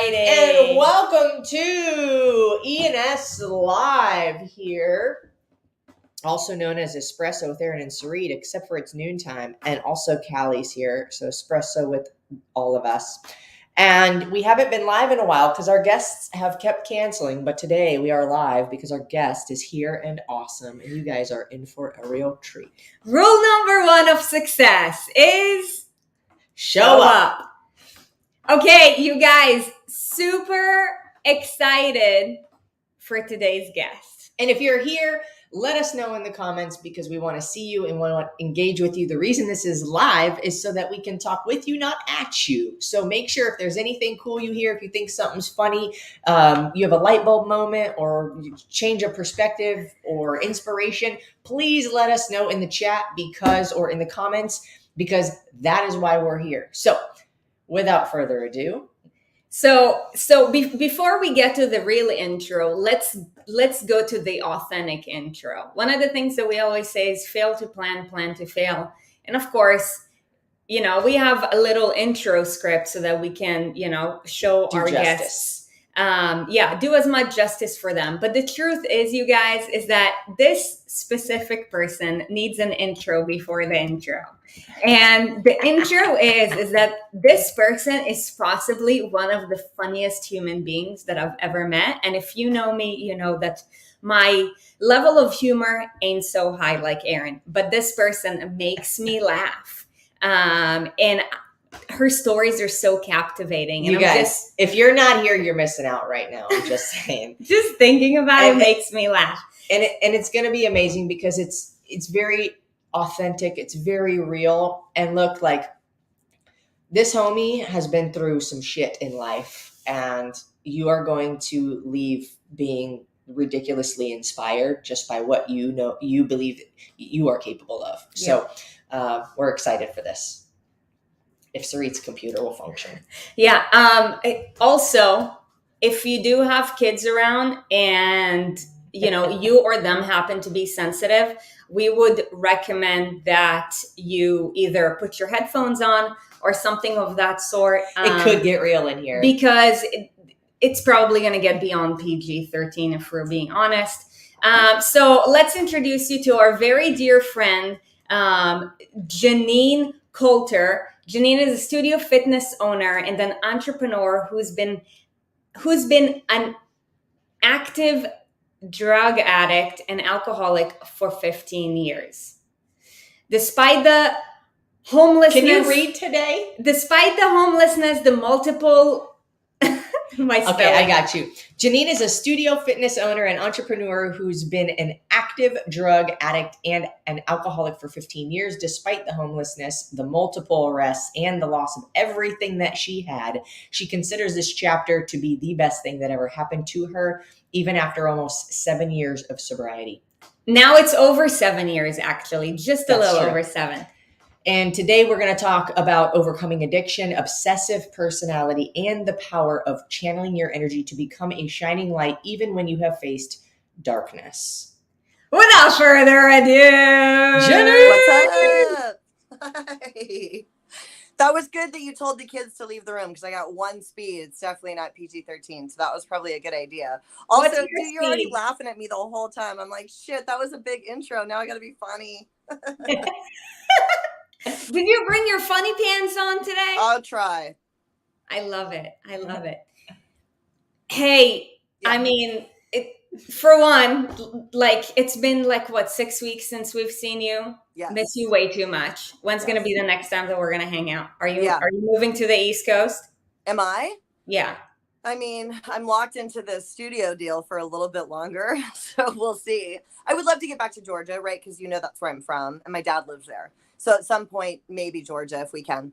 And welcome to E&S Live here, also known as Espresso with Aaron and Sarit, except for it's noontime, and also Callie's here, so Espresso with all of us. And we haven't been live in a while because our guests have kept canceling, but today we are live because our guest is here and awesome, and you guys are in for a real treat. Rule number one of success is show up. Okay, you guys, super excited for today's guest. And if you're here, let us know in the comments because we want to see you and want to engage with you. The reason this is live is so that we can talk with you, not at you. So make sure if there's anything cool you hear, if you think something's funny, you have a light bulb moment or you change of perspective or inspiration, please let us know in the chat or in the comments, because that is why we're here. So without further ado. Before we get to the real intro, let's go to the authentic intro. One of the things that we always say is fail to plan, plan to fail. And of course, we have a little intro script so that we can, show our guests. Do as much justice for them. But the truth is, you guys, is that this specific person needs an intro before the intro. And the intro is that this person is possibly one of the funniest human beings that I've ever met. And if you know me, you know that my level of humor ain't so high like Aaron, but this person makes me laugh. And her stories are so captivating. And you guys, if you're not here, you're missing out right now. I'm just saying. Just thinking about it makes me laugh. And it's going to be amazing because it's very authentic. It's very real. And look, like, this homie has been through some shit in life, and you are going to leave being ridiculously inspired just by what you believe you are capable of. Yeah. So we're excited for this. If Sarit's computer will function. Yeah. Also, if you do have kids around and you or them happen to be sensitive, we would recommend that you either put your headphones on or something of that sort. It could get real in here. Because it's probably going to get beyond PG-13 if we're being honest. So let's introduce you to our very dear friend, Janine Coulter. Janine is a studio fitness owner and an entrepreneur who's been an active drug addict and alcoholic for 15 years. Despite the homelessness... Can you read today? Despite the homelessness, the multiple... Okay, I got you. Janine is a studio fitness owner and entrepreneur who's been an active drug addict and an alcoholic for 15 years. Despite the homelessness, the multiple arrests, and the loss of everything that she had, she considers this chapter to be the best thing that ever happened to her, even after almost 7 years of sobriety. Now it's over 7 years, actually, just a little over 7. And today we're going to talk about overcoming addiction, obsessive personality, and the power of channeling your energy to become a shining light even when you have faced darkness. Without further ado, Janine! What's up? Hi. That was good that you told the kids to leave the room because I got one speed. It's definitely not PG-13, so that was probably a good idea. Also, you're already laughing at me the whole time. I'm like, shit, that was a big intro. Now I got to be funny. Did you bring your funny pants on today? I'll try. I love it. I love it. Hey, yeah. I mean, for one, like, it's been like, what, 6 weeks since we've seen you? Yeah. Miss you way too much. When's going to be the next time that we're going to hang out? Are you moving to the East Coast? Am I? Yeah. I mean, I'm locked into the studio deal for a little bit longer, so we'll see. I would love to get back to Georgia, right? Because that's where I'm from, and my dad lives there. So at some point, maybe Georgia, if we can.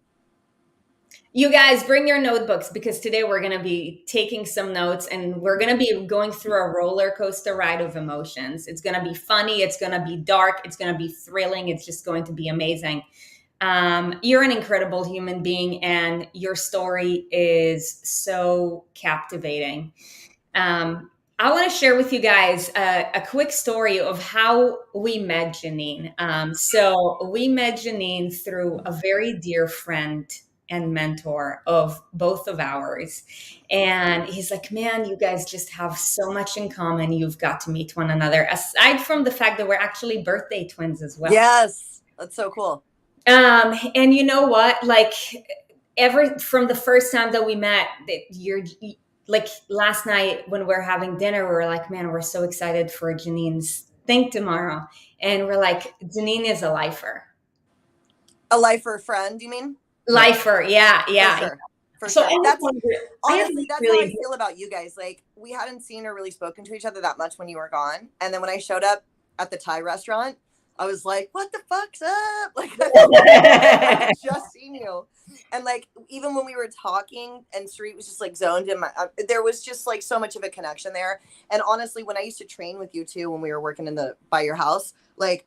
You guys bring your notebooks because today we're going to be taking some notes and we're going to be going through a roller coaster ride of emotions. It's going to be funny. It's going to be dark. It's going to be thrilling. It's just going to be amazing. You're an incredible human being and your story is so captivating. I want to share with you guys a quick story of how we met Janine. So we met Janine through a very dear friend and mentor of both of ours. And he's like, man, you guys just have so much in common. You've got to meet one another, aside from the fact that we're actually birthday twins as well. Yes, that's so cool. And you know what? Like, ever from the first time that we met, you're like, last night when we're having dinner, we were like, man, we're so excited for Janine's thing tomorrow. And we're like, Janine is a lifer. A lifer friend, you mean? Lifer, yeah. For So sure. That's honestly, that's how I feel about you guys. Like, we hadn't seen or really spoken to each other that much when you were gone. And then when I showed up at the Thai restaurant, I was like, what the fuck's up? Like, I just seen you. And like, even when we were talking and Sarit was just like zoned in there was just like so much of a connection there. And honestly, when I used to train with you too, when we were working by your house, like,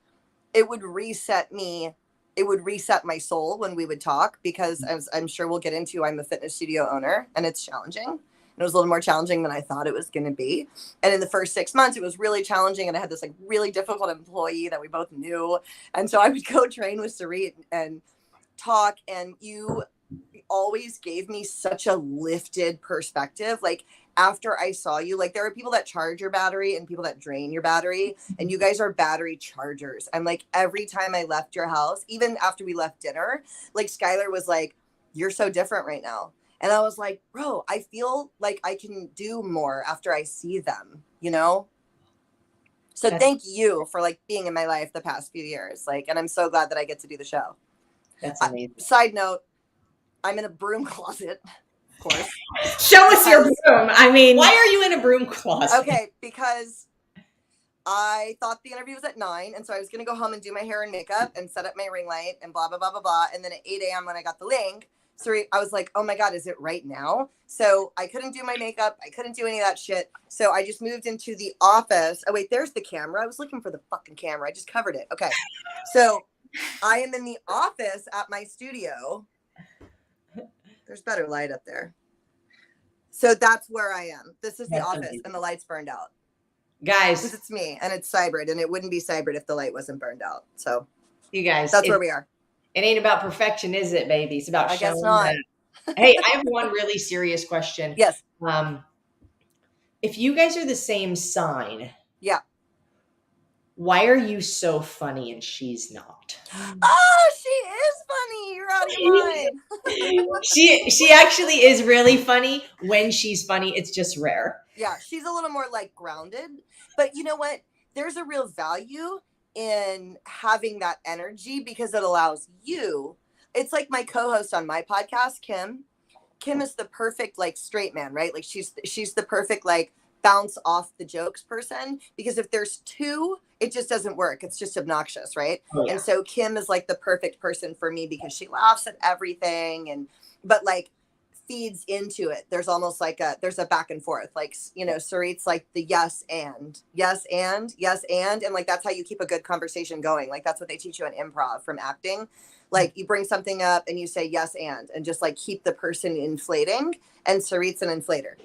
it would reset me. It would reset my soul when we would talk, because as I'm sure we'll get into, I'm a fitness studio owner, and it's challenging. And it was a little more challenging than I thought it was going to be. And in the first 6 months, it was really challenging. And I had this like really difficult employee that we both knew. And so I would go train with Sarit and talk, and you always gave me such a lifted perspective. Like, after I saw you, like, there are people that charge your battery and people that drain your battery, and you guys are battery chargers. And like, every time I left your house, even after we left dinner, like, Skylar was like, you're so different right now. And I was like, bro, I feel like I can do more after I see them, you know? So thank you for like being in my life the past few years. Like, and I'm so glad that I get to do the show. That's amazing. Side note, I'm in a broom closet. Course. Show us your broom. I mean, why are you in a broom closet? Okay, because I thought the interview was at 9, and so I was gonna go home and do my hair and makeup and set up my ring light and blah blah blah blah blah. And then at 8 a.m. when I got the link, I was like, oh my god, is it right now? So I couldn't do my makeup, I couldn't do any of that shit. So I just moved into the office. Oh wait, there's the camera. I was looking for the fucking camera. I just covered it. Okay, so I am in the office at my studio. There's better light up there. So that's where I am. This is the office, amazing. And the light's burned out. Guys. Because it's me, and it's Cybrid, and it wouldn't be Cybrid if the light wasn't burned out. So you guys, that's where we are. It ain't about perfection, is it, baby? It's about I guess not. Hey, I have one really serious question. Yes. If you guys are the same sign. Yeah. Why are you so funny and she's not? Oh, she is funny. You're out of your mind. She actually is really funny. When she's funny, it's just rare. Yeah, she's a little more like grounded. But you know what? There's a real value in having that energy, because it allows you. It's like my co-host on my podcast, Kim. Kim is the perfect like straight man, right? Like she's the perfect like bounce off the jokes person, because if there's two, it just doesn't work. It's just obnoxious, right? Oh, yeah. And so Kim is like the perfect person for me, because she laughs at everything but like feeds into it. There's almost like there's a back and forth. Like, you know, Sarit's like the yes and like that's how you keep a good conversation going. Like that's what they teach you in improv from acting. Like you bring something up and you say yes and just like keep the person inflating. And Sarit's an inflator.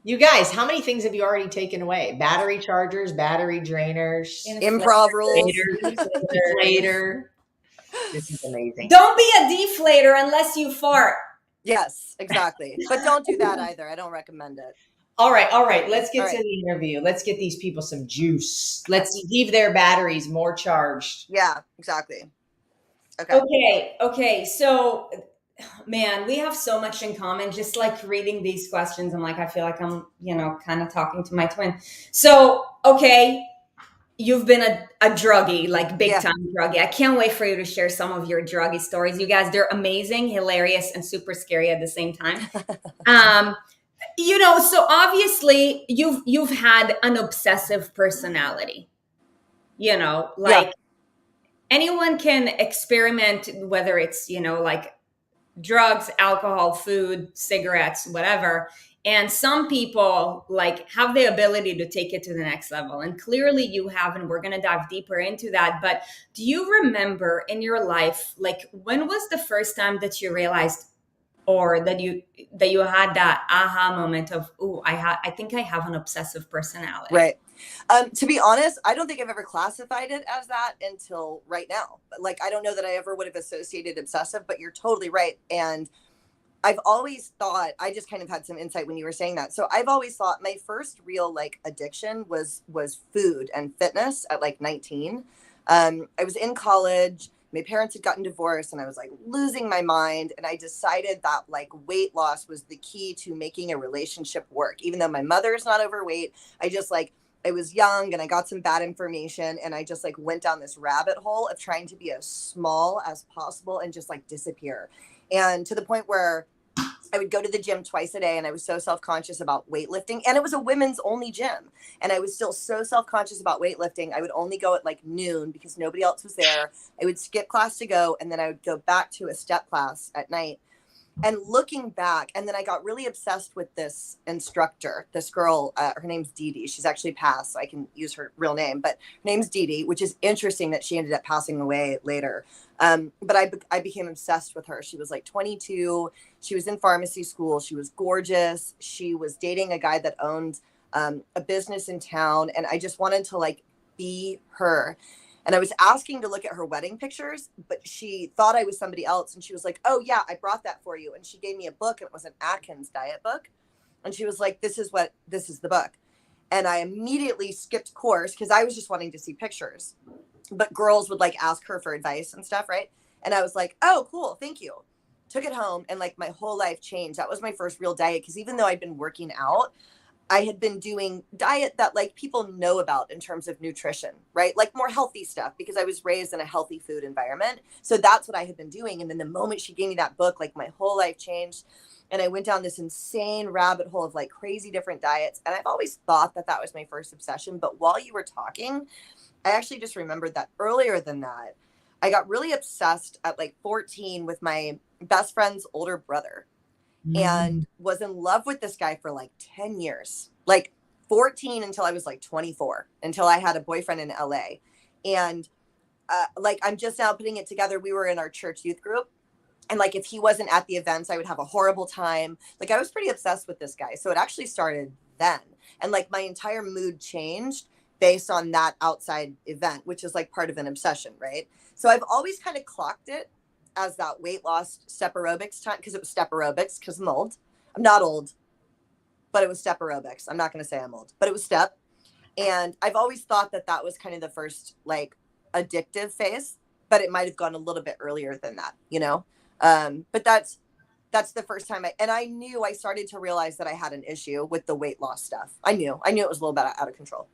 You guys, how many things have you already taken away? Battery chargers, battery drainers, improv rules, inflator. This is amazing. Don't be a deflator unless you fart. Yes, exactly. But don't do that either. I don't recommend it. All right. Let's get to the interview. Let's get these people some juice. Let's leave their batteries more charged. Yeah, exactly. Okay. So, man, we have so much in common. Just like reading these questions, I'm like, I feel like I'm, kind of talking to my twin. So, okay. You've been a druggie, like big time druggie. I can't wait for you to share some of your druggie stories. You guys, they're amazing, hilarious, and super scary at the same time. So obviously you've had an obsessive personality, anyone can experiment, whether it's, like drugs, alcohol, food, cigarettes, whatever. And some people like have the ability to take it to the next level. And clearly you have, and we're going to dive deeper into that. But do you remember in your life, like when was the first time that you realized or that you had that aha moment of, I think I have an obsessive personality? Right. To be honest, I don't think I've ever classified it as that until right now. Like, I don't know that I ever would have associated obsessive, but you're totally right. And I've always thought, I just kind of had some insight when you were saying that. So I've always thought my first real like addiction was food and fitness at like 19. I was in college. My parents had gotten divorced and I was like losing my mind. And I decided that like weight loss was the key to making a relationship work. Even though my mother is not overweight, I was young and I got some bad information and I just like went down this rabbit hole of trying to be as small as possible and just like disappear. And to the point where I would go to the gym twice a day and I was so self-conscious about weightlifting, and it was a women's only gym. And I was still so self-conscious about weightlifting. I would only go at like noon because nobody else was there. I would skip class to go. And then I would go back to a step class at night. And looking back, and then I got really obsessed with this instructor, this girl, her name's Dee Dee. She's actually passed, so I can use her real name, but her name's Dee Dee, which is interesting that she ended up passing away later. But I became obsessed with her. She was like 22. She was in pharmacy school. She was gorgeous. She was dating a guy that owned a business in town. And I just wanted to like be her. And I was asking to look at her wedding pictures, but she thought I was somebody else. And she was like, oh yeah, I brought that for you. And she gave me a book, and it was an Atkins diet book. And she was like, this is the book. And I immediately skipped course because I was just wanting to see pictures, but girls would like ask her for advice and stuff. Right. And I was like, oh, cool. Thank you. Took it home. And like my whole life changed. That was my first real diet. Cause even though I'd been working out, I had been doing diet that like people know about in terms of nutrition, right? Like more healthy stuff because I was raised in a healthy food environment. So that's what I had been doing. And then the moment she gave me that book, like my whole life changed. And I went down this insane rabbit hole of like crazy different diets. And I've always thought that that was my first obsession. But while you were talking, I actually just remembered that earlier than that, I got really obsessed at like 14 with my best friend's older brother. And was in love with this guy for like 10 years, like 14 until I was like 24, until I had a boyfriend in LA. And like, I'm just now putting it together. We were in our church youth group. And like, if he wasn't at the events, I would have a horrible time. Like I was pretty obsessed with this guy. So it actually started then. And like my entire mood changed based on that outside event, which is like part of an obsession, right? So I've always kind of clocked it as that weight loss step aerobics time, because it was step aerobics, because I'm old. I'm not old, but it was step aerobics. I'm not going to say I'm old, but it was step. And I've always thought that that was kind of the first like addictive phase, but it might have gone a little bit earlier than that, you know? But that's the first time I knew I started to realize that I had an issue with the weight loss stuff. I knew it was a little bit out of control.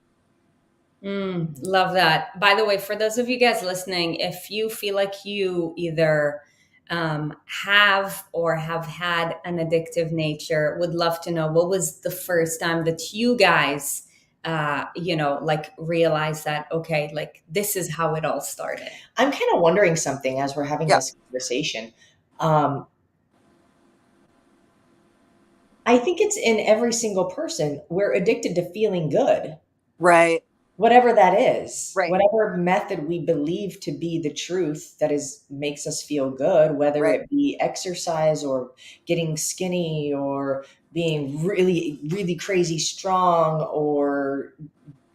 Love that. By the way, for those of you guys listening, if you feel like you either have or have had an addictive nature, would love to know what was the first time that you guys, like realized that, okay, like this is how it all started. I'm kind of wondering something as we're having this conversation. I think it's in every single person. We're addicted to feeling good. Right. Whatever that is, right. Whatever method we believe to be the truth that makes us feel good, whether it be exercise or getting skinny or being really, really crazy strong or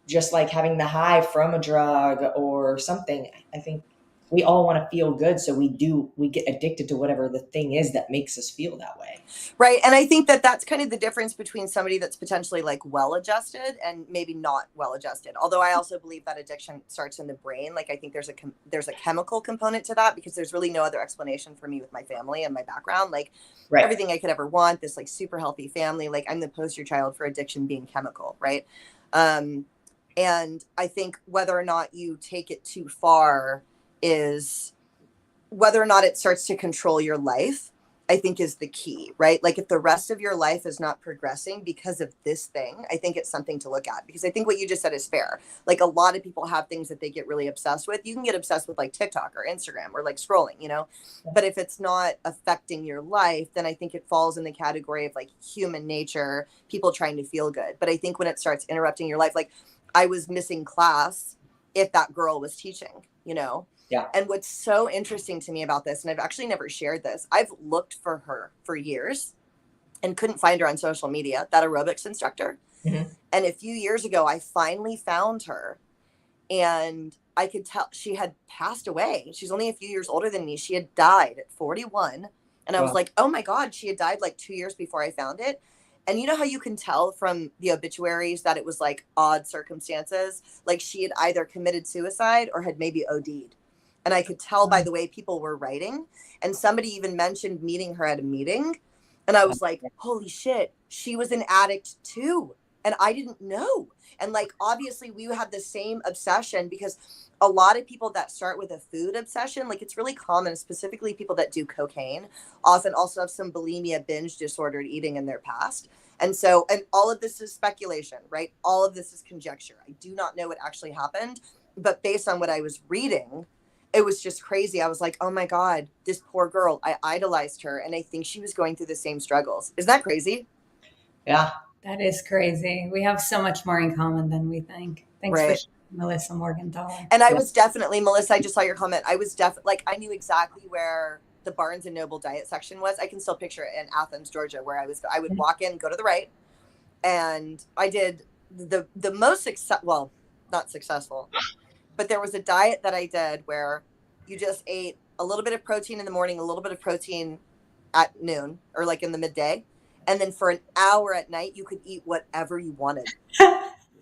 just like having the high from a drug or something. I think we all want to feel good. So we get addicted to whatever the thing is that makes us feel that way. Right. And I think that that's kind of the difference between somebody that's potentially like well-adjusted and maybe not well-adjusted. Although I also believe that addiction starts in the brain. Like I think there's a chemical component to that because there's really no other explanation for me with my family and my background. Like everything I could ever want, this like super healthy family, like I'm the poster child for addiction being chemical. Right. And I think whether or not you take it too far is whether or not it starts to control your life, I think is the key, right? Like if the rest of your life is not progressing because of this thing, I think it's something to look at because I think what you just said is fair. Like a lot of people have things that they get really obsessed with. You can get obsessed with like TikTok or Instagram or like scrolling, you know, but if it's not affecting your life, then I think it falls in the category of like human nature, people trying to feel good. But I think when it starts interrupting your life, like I was missing class if that girl was teaching, you know? Yeah. And what's so interesting to me about this, and I've actually never shared this, I've looked for her for years and couldn't find her on social media, that aerobics instructor. Mm-hmm. And a few years ago, I finally found her, and I could tell she had passed away. She's only a few years older than me. She had died at 41. And I was like, oh my God, she had died like 2 years before I found it. And you know how you can tell from the obituaries that it was like odd circumstances? Like she had either committed suicide or had maybe OD'd. And I could tell by the way people were writing. And somebody even mentioned meeting her at a meeting. And I was like, holy shit, she was an addict too. And I didn't know. And like, obviously we had the same obsession, because a lot of people that start with a food obsession, like it's really common, specifically people that do cocaine, often also have some bulimia, binge disordered eating in their past. And so, and all of this is speculation, right? All of this is conjecture. I do not know what actually happened, but based on what I was reading, it was just crazy. I was like, oh my God, this poor girl, I idolized her. And I think she was going through the same struggles. Isn't that crazy? Yeah. That is crazy. We have so much more in common than we think. Thanks for Right. sharing, Melissa Morgenthaler. And I was definitely, Melissa, I just saw your comment. I was definitely, like, I knew exactly where the Barnes and Noble diet section was. I can still picture it in Athens, Georgia, where I would walk in, go to the right. And I did the most well, not successful, but there was a diet that I did where you just ate a little bit of protein in the morning, a little bit of protein at noon or like in the midday. And then for an hour at night, you could eat whatever you wanted.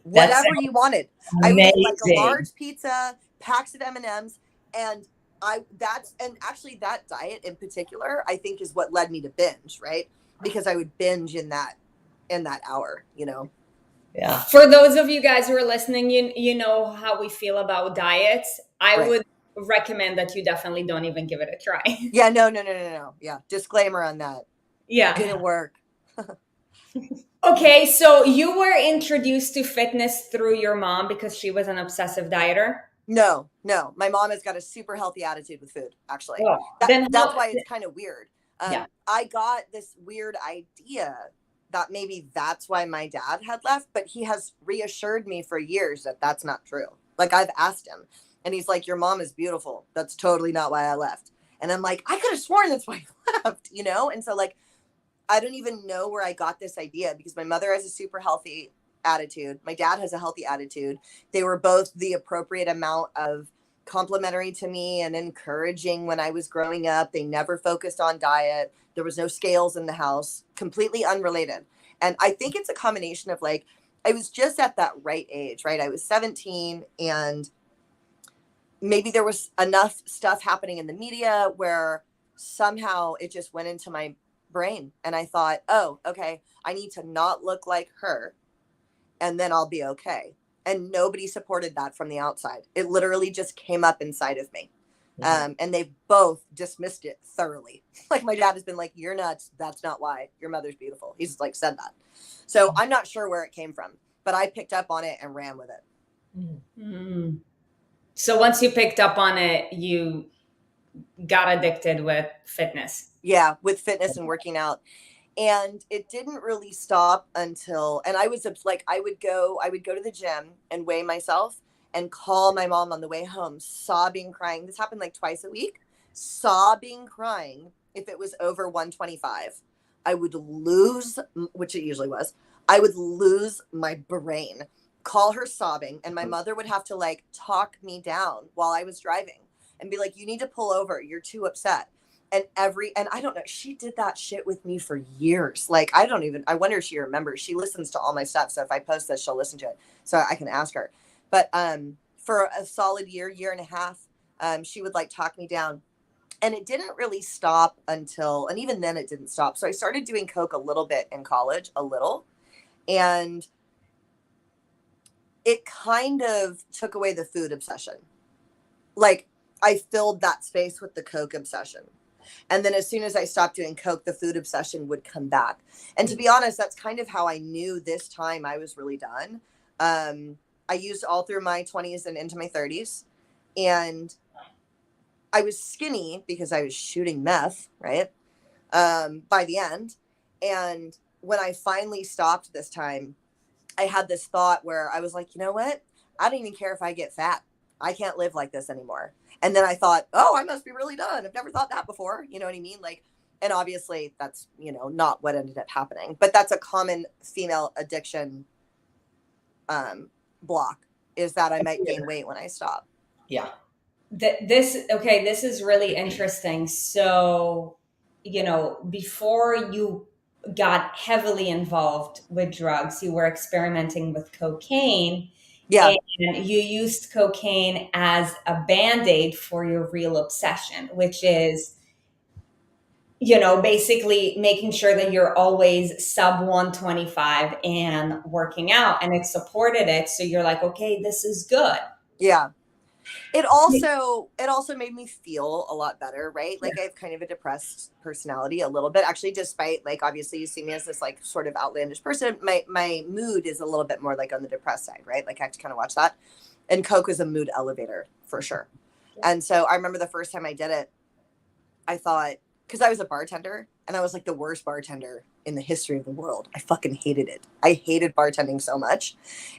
Whatever you wanted. I would eat like a large pizza, packs of M&Ms, and actually that diet in particular, I think is what led me to binge, right? Because I would binge in that hour, you know. Yeah. For those of you guys who are listening, you know how we feel about diets. I would recommend that you definitely don't even give it a try. Yeah, no. Yeah, disclaimer on that. Yeah. Didn't work. Okay, so you were introduced to fitness through your mom because she was an obsessive dieter? No. My mom has got a super healthy attitude with food, actually. Oh, that's why it's kind of weird. Yeah. I got this weird idea that maybe that's why my dad had left, but he has reassured me for years that that's not true. Like, I've asked him, and he's like, your mom is beautiful. That's totally not why I left. And I'm like, I could have sworn that's why I left, you know? And so, like, I don't even know where I got this idea, because my mother has a super healthy attitude. My dad has a healthy attitude. They were both the appropriate amount of complimentary to me and encouraging when I was growing up. They never focused on diet. There was no scales in the house, completely unrelated. And I think it's a combination of, like, I was just at that right age, right? I was 17, and maybe there was enough stuff happening in the media where somehow it just went into my brain. And I thought, oh, okay, I need to not look like her, and then I'll be okay. And nobody supported that from the outside. It literally just came up inside of me. And they've both dismissed it thoroughly. Like, my dad has been like, you're nuts. That's not why. Your mother's beautiful. He's like said that. So I'm not sure where it came from, but I picked up on it and ran with it. Mm-hmm. So once you picked up on it, you got addicted with fitness. Yeah, with fitness and working out. And it didn't really stop until, and I was like, I would go to the gym and weigh myself and call my mom on the way home, sobbing, crying. This happened like twice a week, sobbing, crying. If it was over 125, I would lose, which it usually was, I would lose my brain, call her sobbing. And my mother would have to like talk me down while I was driving and be like, you need to pull over. You're too upset. And I don't know, she did that shit with me for years. Like, I wonder if she remembers. She listens to all my stuff. So if I post this, she'll listen to it. So I can ask her. But for a solid year and a half, she would like talk me down. And it didn't really stop until, and even then it didn't stop. So I started doing coke a little bit in college, and it kind of took away the food obsession. Like, I filled that space with the coke obsession. And then as soon as I stopped doing coke, the food obsession would come back. And to be honest, that's kind of how I knew this time I was really done. I used all through my 20s and into my 30s. And I was skinny because I was shooting meth, right? By the end. And when I finally stopped this time, I had this thought where I was like, you know what? I don't even care if I get fat. I can't live like this anymore. And then I thought, oh, I must be really done. I've never thought that before. You know what I mean? Like, and obviously that's, not what ended up happening, but that's a common female addiction block, is that I might gain weight when I stop. Yeah. This is really interesting. So, before you got heavily involved with drugs, you were experimenting with cocaine. Yeah. And you used cocaine as a band-aid for your real obsession, which is, basically making sure that you're always sub 125 and working out, and it supported it. So you're like, okay, this is good. Yeah. It also made me feel a lot better, right? Like I have kind of a depressed personality a little bit, actually, despite like, obviously you see me as this like sort of outlandish person. My mood is a little bit more like on the depressed side, right? Like I have to kind of watch that. And Coke is a mood elevator for sure. Yeah. And so I remember the first time I did it, I thought, because I was a bartender and I was like the worst bartender in the history of the world. I fucking hated it. I hated bartending so much.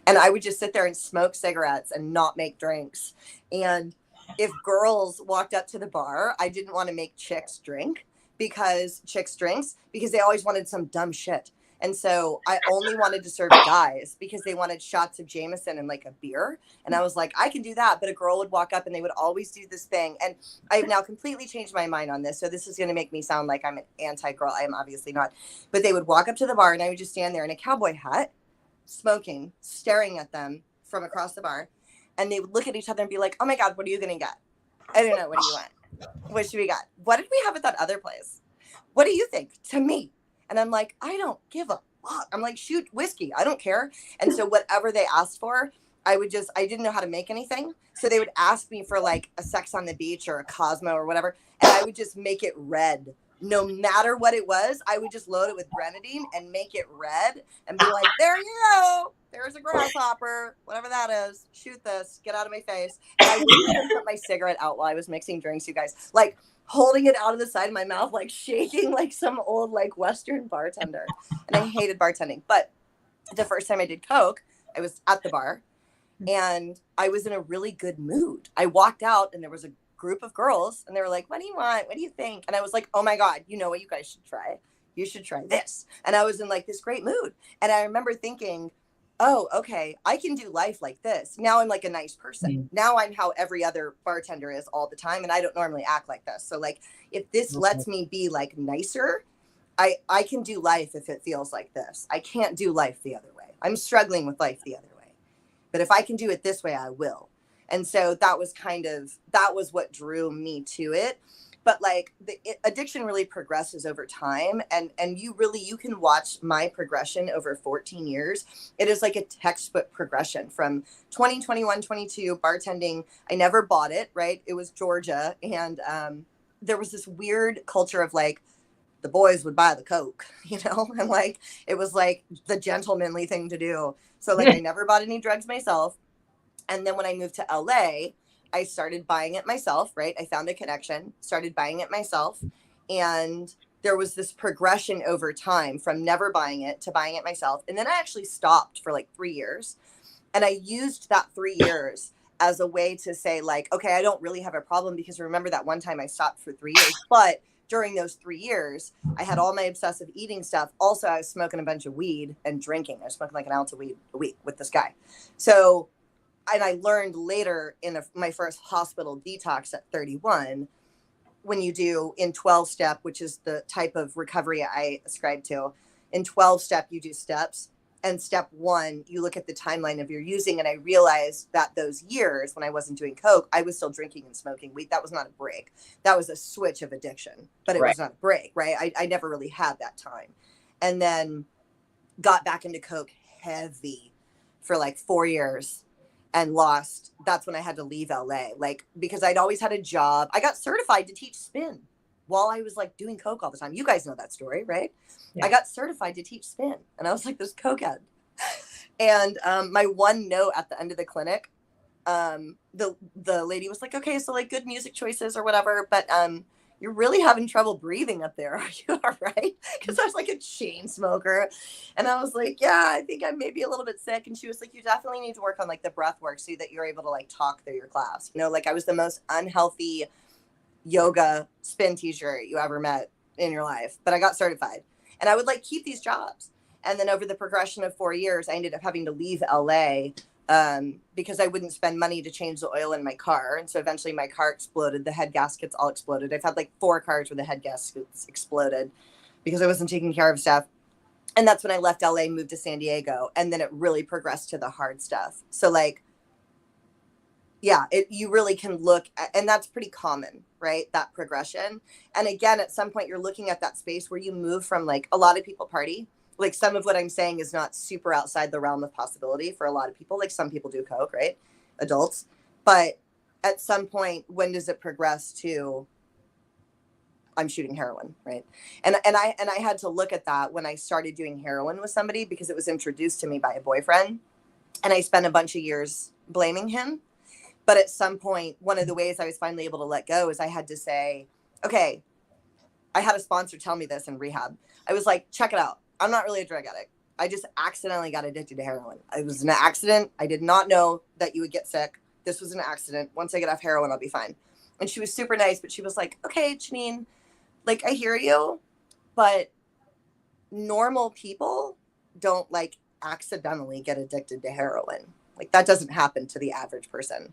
And I would just sit there and smoke cigarettes and not make drinks. And if girls walked up to the bar, I didn't want to make chicks drink because they always wanted some dumb shit. And so I only wanted to serve guys because they wanted shots of Jameson and like a beer. And I was like, I can do that. But a girl would walk up and they would always do this thing. And I've now completely changed my mind on this. So this is going to make me sound like I'm an anti-girl. I am obviously not. But they would walk up to the bar and I would just stand there in a cowboy hat, smoking, staring at them from across the bar. And they would look at each other and be like, oh my God, what are you going to get? I don't know. What do you want? What should we got? What did we have at that other place? What do you think? To me. And I'm like, I don't give a fuck. I'm like, shoot, whiskey. I don't care. And so whatever they asked for, I didn't know how to make anything. So they would ask me for like a Sex on the Beach or a Cosmo or whatever. And I would just make it red. No matter what it was, I would just load it with grenadine and make it red and be like, there you go. There's a grasshopper, whatever that is. Shoot this. Get out of my face. And I wouldn't even put my cigarette out while I was mixing drinks, you guys. Like, holding it out of the side of my mouth, like shaking like some old like Western bartender. And I hated bartending. But the first time I did Coke, I was at the bar and I was in a really good mood. I walked out and there was a group of girls and they were like, what do you want? What do you think? And I was like, oh my God, you know what you guys should try? You should try this. And I was in like this great mood. And I remember thinking, oh, okay, I can do life like this. Now I'm like a nice person. Mm-hmm. Now I'm how every other bartender is all the time. And I don't normally act like this. So like, if this lets me be like nicer, I can do life if it feels like this. I can't do life the other way. I'm struggling with life the other way. But if I can do it this way, I will. And so that was what drew me to it. But like the addiction really progresses over time. And you can watch my progression over 14 years. It is like a textbook progression from 20, 21, 22 bartending. I never bought it, right? It was Georgia. And there was this weird culture of like, the boys would buy the Coke, you know? And like, it was like the gentlemanly thing to do. So like I never bought any drugs myself. And then when I moved to LA, I started buying it myself, right? I found a connection, started buying it myself. And there was this progression over time from never buying it to buying it myself. And then I actually stopped for like 3 years. And I used that 3 years as a way to say like, okay, I don't really have a problem, because remember that one time I stopped for 3 years. But during those 3 years, I had all my obsessive eating stuff. Also, I was smoking a bunch of weed and drinking. I was smoking like an ounce of weed a week with this guy. So, and I learned later in my first hospital detox at 31, when you do in 12-step, which is the type of recovery I ascribe to, in 12-step, you do steps. And step 1, you look at the timeline of your using. And I realized that those years when I wasn't doing Coke, I was still drinking and smoking weed. That was not a break. That was a switch of addiction, but it was not a break, right? I never really had that time. And then got back into Coke heavy for like 4 years. And lost. That's when I had to leave LA, like, because I'd always had a job. I got certified to teach spin while I was like doing Coke all the time. You guys know that story, right? Yeah. I got certified to teach spin, and I was like this cokehead. And my one note at the end of the clinic, the lady was like, okay, so like good music choices or whatever, but you're really having trouble breathing up there. Are you all right? Because I was like a chain smoker. And I was like, yeah, I think I'm maybe a little bit sick. And she was like, you definitely need to work on like the breath work so that you're able to like talk through your class. You know, like I was the most unhealthy yoga spin teacher you ever met in your life. But I got certified. And I would like keep these jobs. And then over the progression of 4 years, I ended up having to leave LA because I wouldn't spend money to change the oil in my car. And so eventually my car exploded. The head gaskets all exploded. I've had like 4 cars where the head gaskets exploded because I wasn't taking care of stuff. And that's when I left LA, moved to San Diego. And then it really progressed to the hard stuff. So like, yeah, you really can look at, and that's pretty common, right? That progression. And again, at some point you're looking at that space where you move from like, a lot of people party. Like some of what I'm saying is not super outside the realm of possibility for a lot of people. Like some people do coke, right? Adults. But at some point, when does it progress to I'm shooting heroin, right? And I had to look at that when I started doing heroin with somebody because it was introduced to me by a boyfriend. And I spent a bunch of years blaming him. But at some point, one of the ways I was finally able to let go is I had to say, okay, I had a sponsor tell me this in rehab. I was like, check it out. I'm not really a drug addict. I just accidentally got addicted to heroin. It was an accident. I did not know that you would get sick. This was an accident. Once I get off heroin, I'll be fine. And she was super nice, but she was like, okay, Janine, like, I hear you, but normal people don't like accidentally get addicted to heroin. Like that doesn't happen to the average person.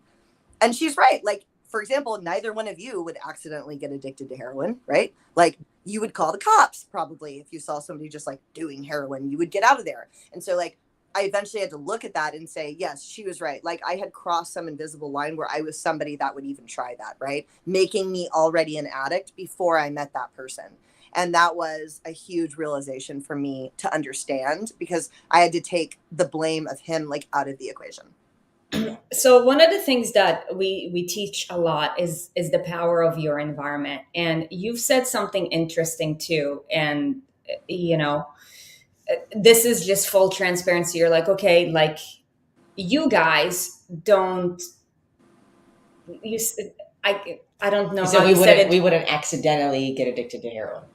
And she's right. Like, for example, neither one of you would accidentally get addicted to heroin, right? Like you would call the cops probably if you saw somebody just like doing heroin, you would get out of there. And so like, I eventually had to look at that and say, yes, she was right. Like I had crossed some invisible line where I was somebody that would even try that, right? Making me already an addict before I met that person. And that was a huge realization for me to understand because I had to take the blame of him like out of the equation. So one of the things that we teach a lot is the power of your environment. And you've said something interesting too. And, you know, this is just full transparency. You're like, okay, like you guys don't, I don't know. So we wouldn't accidentally get addicted to heroin.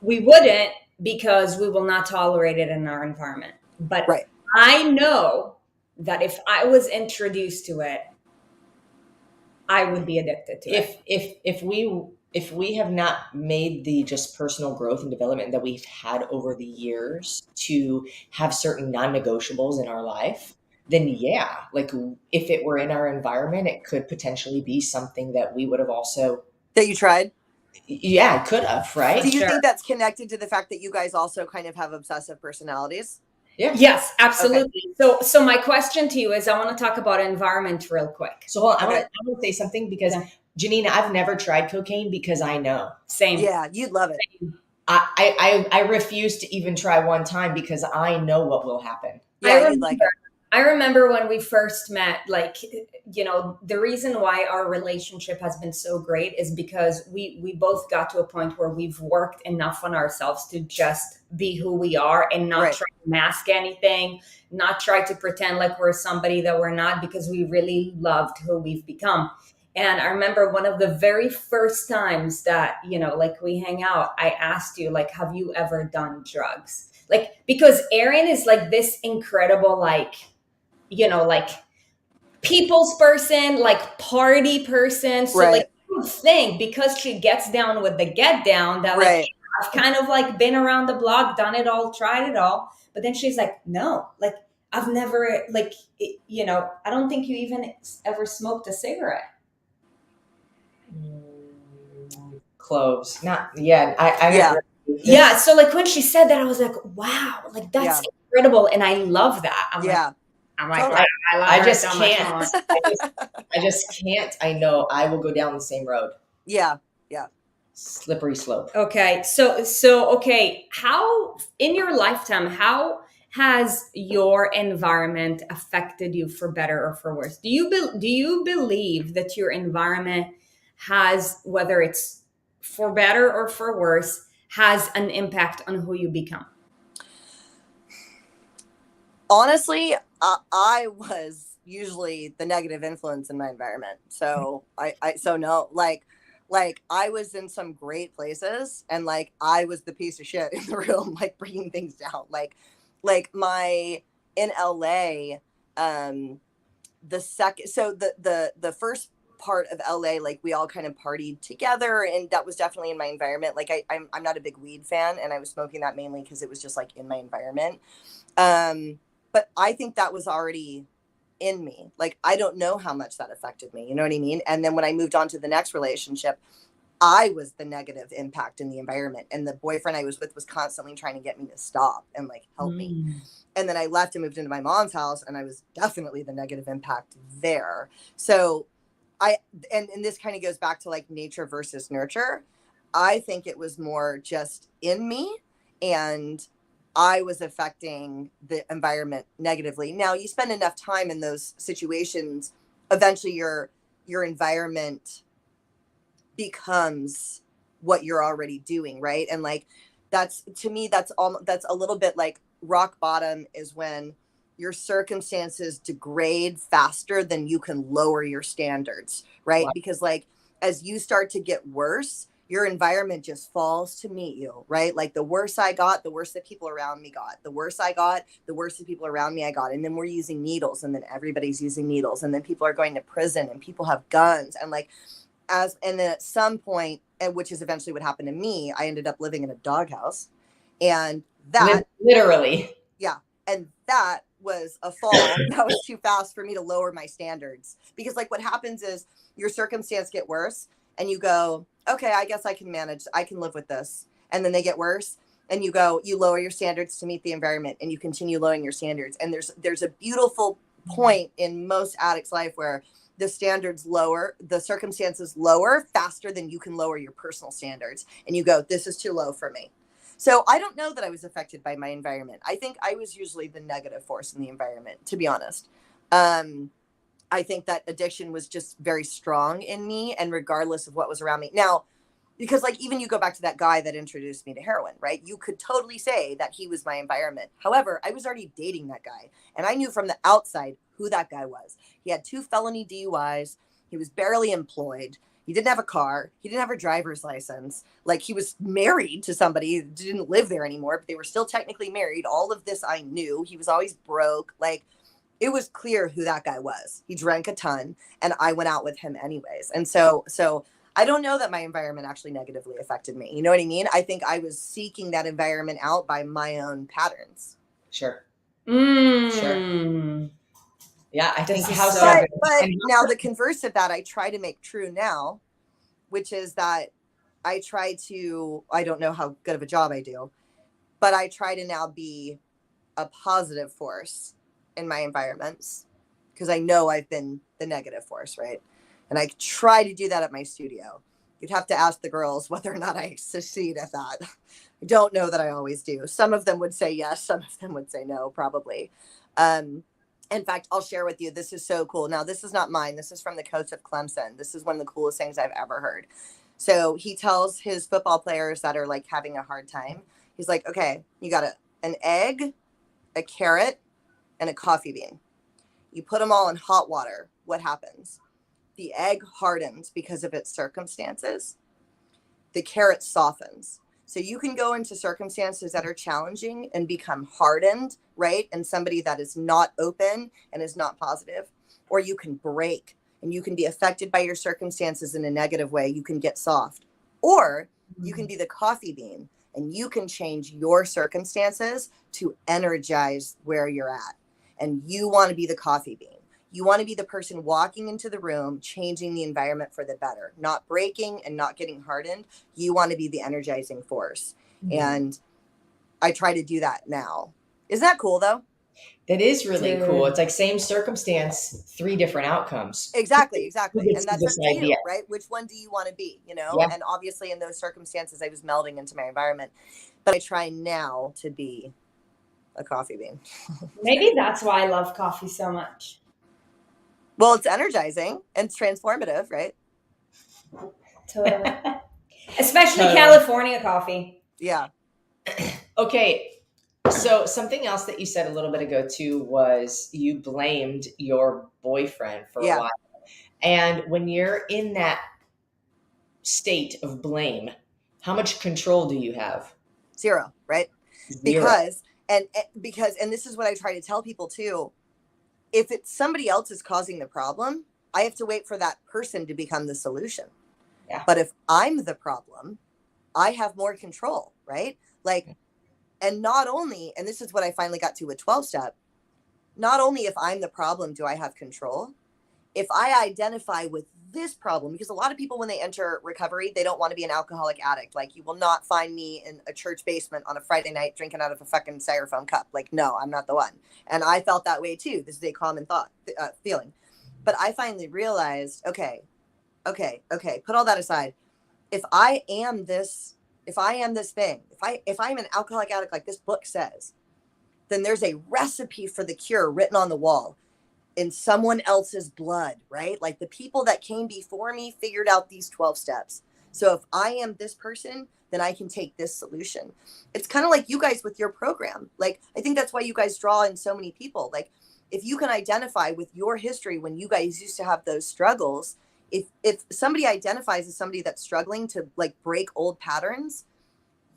We wouldn't because we will not tolerate it in our environment. But right. I know that if I was introduced to it, I would be addicted to it. If we have not made the just personal growth and development that we've had over the years to have certain non-negotiables in our life, then yeah, like if it were in our environment, it could potentially be something that we would have also that you tried. Yeah, it could have, right? Do you think that's connected to the fact that you guys also kind of have obsessive personalities? Yeah. Yes, absolutely. Okay. So my question to you is, I want to talk about environment real quick. So I want to say something because Janine, I've never tried cocaine because I know. Same. Yeah, you'd love it. I refuse to even try one time because I know what will happen. Yeah, you'd like it. I remember when we first met, like, you know, the reason why our relationship has been so great is because we both got to a point where we've worked enough on ourselves to just be who we are and not try to mask anything, not try to pretend like we're somebody that we're not, because we really loved who we've become. And I remember one of the very first times that, you know, like we hang out, I asked you, like, have you ever done drugs? Like, because Erin is like this incredible, like, you know, like people's person, like party person. So like you think because she gets down with the get down that like I've kind of like been around the block, done it all, tried it all. But then she's like, no, like I've never like, you know, I don't think you even ever smoked a cigarette. Cloves. Not yet. Yeah. So like when she said that, I was like, wow, like that's incredible. And I love that. I'm like, totally. I just can't. I just can't. I know I will go down the same road. Yeah. Yeah. Slippery slope. Okay. So okay. How in your lifetime, how has your environment affected you for better or for worse? Do you believe that your environment has, whether it's for better or for worse, has an impact on who you become? Honestly, I was usually the negative influence in my environment. So I was in some great places and like I was the piece of shit in the room, like bringing things down. Like in LA, the first part of LA, like we all kind of partied together, and that was definitely in my environment. Like I'm not a big weed fan, and I was smoking that mainly because it was just like in my environment. But I think that was already in me. Like, I don't know how much that affected me. You know what I mean? And then when I moved on to the next relationship, I was the negative impact in the environment. And the boyfriend I was with was constantly trying to get me to stop and like help me. And then I left and moved into my mom's house, and I was definitely the negative impact there. So and this kind of goes back to like nature versus nurture. I think it was more just in me, and I was affecting the environment negatively. Now, you spend enough time in those situations, eventually your environment becomes what you're already doing, right? And like that's, to me, that's a little bit like rock bottom is when your circumstances degrade faster than you can lower your standards, right? Because like as you start to get worse, your environment just falls to meet you, right? Like the worse I got, the worse the people around me got. The worse I got, the worse the people around me I got. And then we're using needles, and then everybody's using needles, and then people are going to prison, and people have guns, and like and then at some point, and which is eventually what happened to me, I ended up living in a doghouse, and that literally, yeah, and that was a fall that was too fast for me to lower my standards, because like what happens is your circumstance get worse, and you go, okay, I guess I can manage, I can live with this, and then they get worse, and you lower your standards to meet the environment, and you continue lowering your standards, and there's a beautiful point in most addicts' life where the standards lower, the circumstances lower faster than you can lower your personal standards. And you go, this is too low for me. So I don't know that I was affected by my environment. I think I was usually the negative force in the environment, to be honest. I think that addiction was just very strong in me, and regardless of what was around me. Now, because like even you go back to that guy that introduced me to heroin, right? You could totally say that he was my environment. However, I was already dating that guy, and I knew from the outside who that guy was. He had 2 felony DUIs. He was barely employed. He didn't have a car. He didn't have a driver's license. Like, he was married to somebody who didn't live there anymore, but they were still technically married. All of this I knew. He was always broke. Like, it was clear who that guy was. He drank a ton, and I went out with him anyways. And so I don't know that my environment actually negatively affected me. You know what I mean? I think I was seeking that environment out by my own patterns. Sure. Sure. Yeah, I think but now the converse of that, I try to make true now, which is that I try to, I don't know how good of a job I do, but I try to now be a positive force in my environments, because I know I've been the negative force, right? And I try to do that at my studio. You'd have to ask the girls whether or not I succeed at that. I don't know that I always do. Some of them would say yes. Some of them would say no, probably. In fact, I'll share with you, this is so cool. Now, this is not mine. This is from the coach of Clemson. This is one of the coolest things I've ever heard. So he tells his football players that are like having a hard time. He's like, okay, you got an egg, a carrot, and a coffee bean. You put them all in hot water. What happens? The egg hardens because of its circumstances. The carrot softens. So you can go into circumstances that are challenging and become hardened, right? And somebody that is not open and is not positive. Or you can break, and you can be affected by your circumstances in a negative way. You can get soft. Or you can be the coffee bean, and you can change your circumstances to energize where you're at. And you want to be the coffee bean. You want to be the person walking into the room, changing the environment for the better, not breaking and not getting hardened. You want to be the energizing force. Mm-hmm. And I try to do that now. Isn't that cool, though? That is really cool. It's like same circumstance, 3 different outcomes. Exactly. And that's up to you, right? Which one do you want to be, you know? Yeah. And obviously in those circumstances, I was melding into my environment. But I try now to be a coffee bean. Maybe that's why I love coffee so much. Well, it's energizing and transformative, right? Totally. Especially California coffee. Yeah. Okay. So something else that you said a little bit ago too was you blamed your boyfriend for a while. And when you're in that state of blame, how much control do you have? 0, right? 0. Because this is what I try to tell people too. If it's somebody else is causing the problem, I have to wait for that person to become the solution. Yeah. But if I'm the problem, I have more control, right? Like, and not only, and this is what I finally got to with 12 step, not only if I'm the problem do I have control, if I identify with this problem, because a lot of people, when they enter recovery, they don't want to be an alcoholic addict. Like, you will not find me in a church basement on a Friday night drinking out of a fucking styrofoam cup. Like, no, I'm not the one. And I felt that way too. This is a common feeling. But I finally realized, okay, put all that aside. If I am this thing, if I'm an alcoholic addict, like this book says, then there's a recipe for the cure written on the wall in someone else's blood, right? Like, the people that came before me figured out these 12 steps. So if I am this person, then I can take this solution. It's kind of like you guys with your program. Like, I think that's why you guys draw in so many people. Like, if you can identify with your history when you guys used to have those struggles, if somebody identifies as somebody that's struggling to like break old patterns,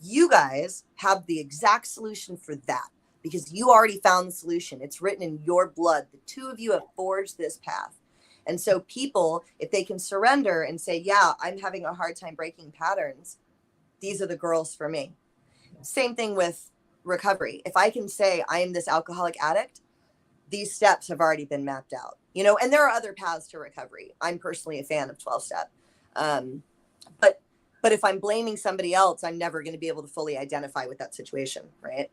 you guys have the exact solution for that, because you already found the solution. It's written in your blood. The two of you have forged this path. And so people, if they can surrender and say, yeah, I'm having a hard time breaking patterns, these are the girls for me. Same thing with recovery. If I can say I am this alcoholic addict, these steps have already been mapped out, you know, and there are other paths to recovery. I'm personally a fan of 12 step. But if I'm blaming somebody else, I'm never going to be able to fully identify with that situation. Right.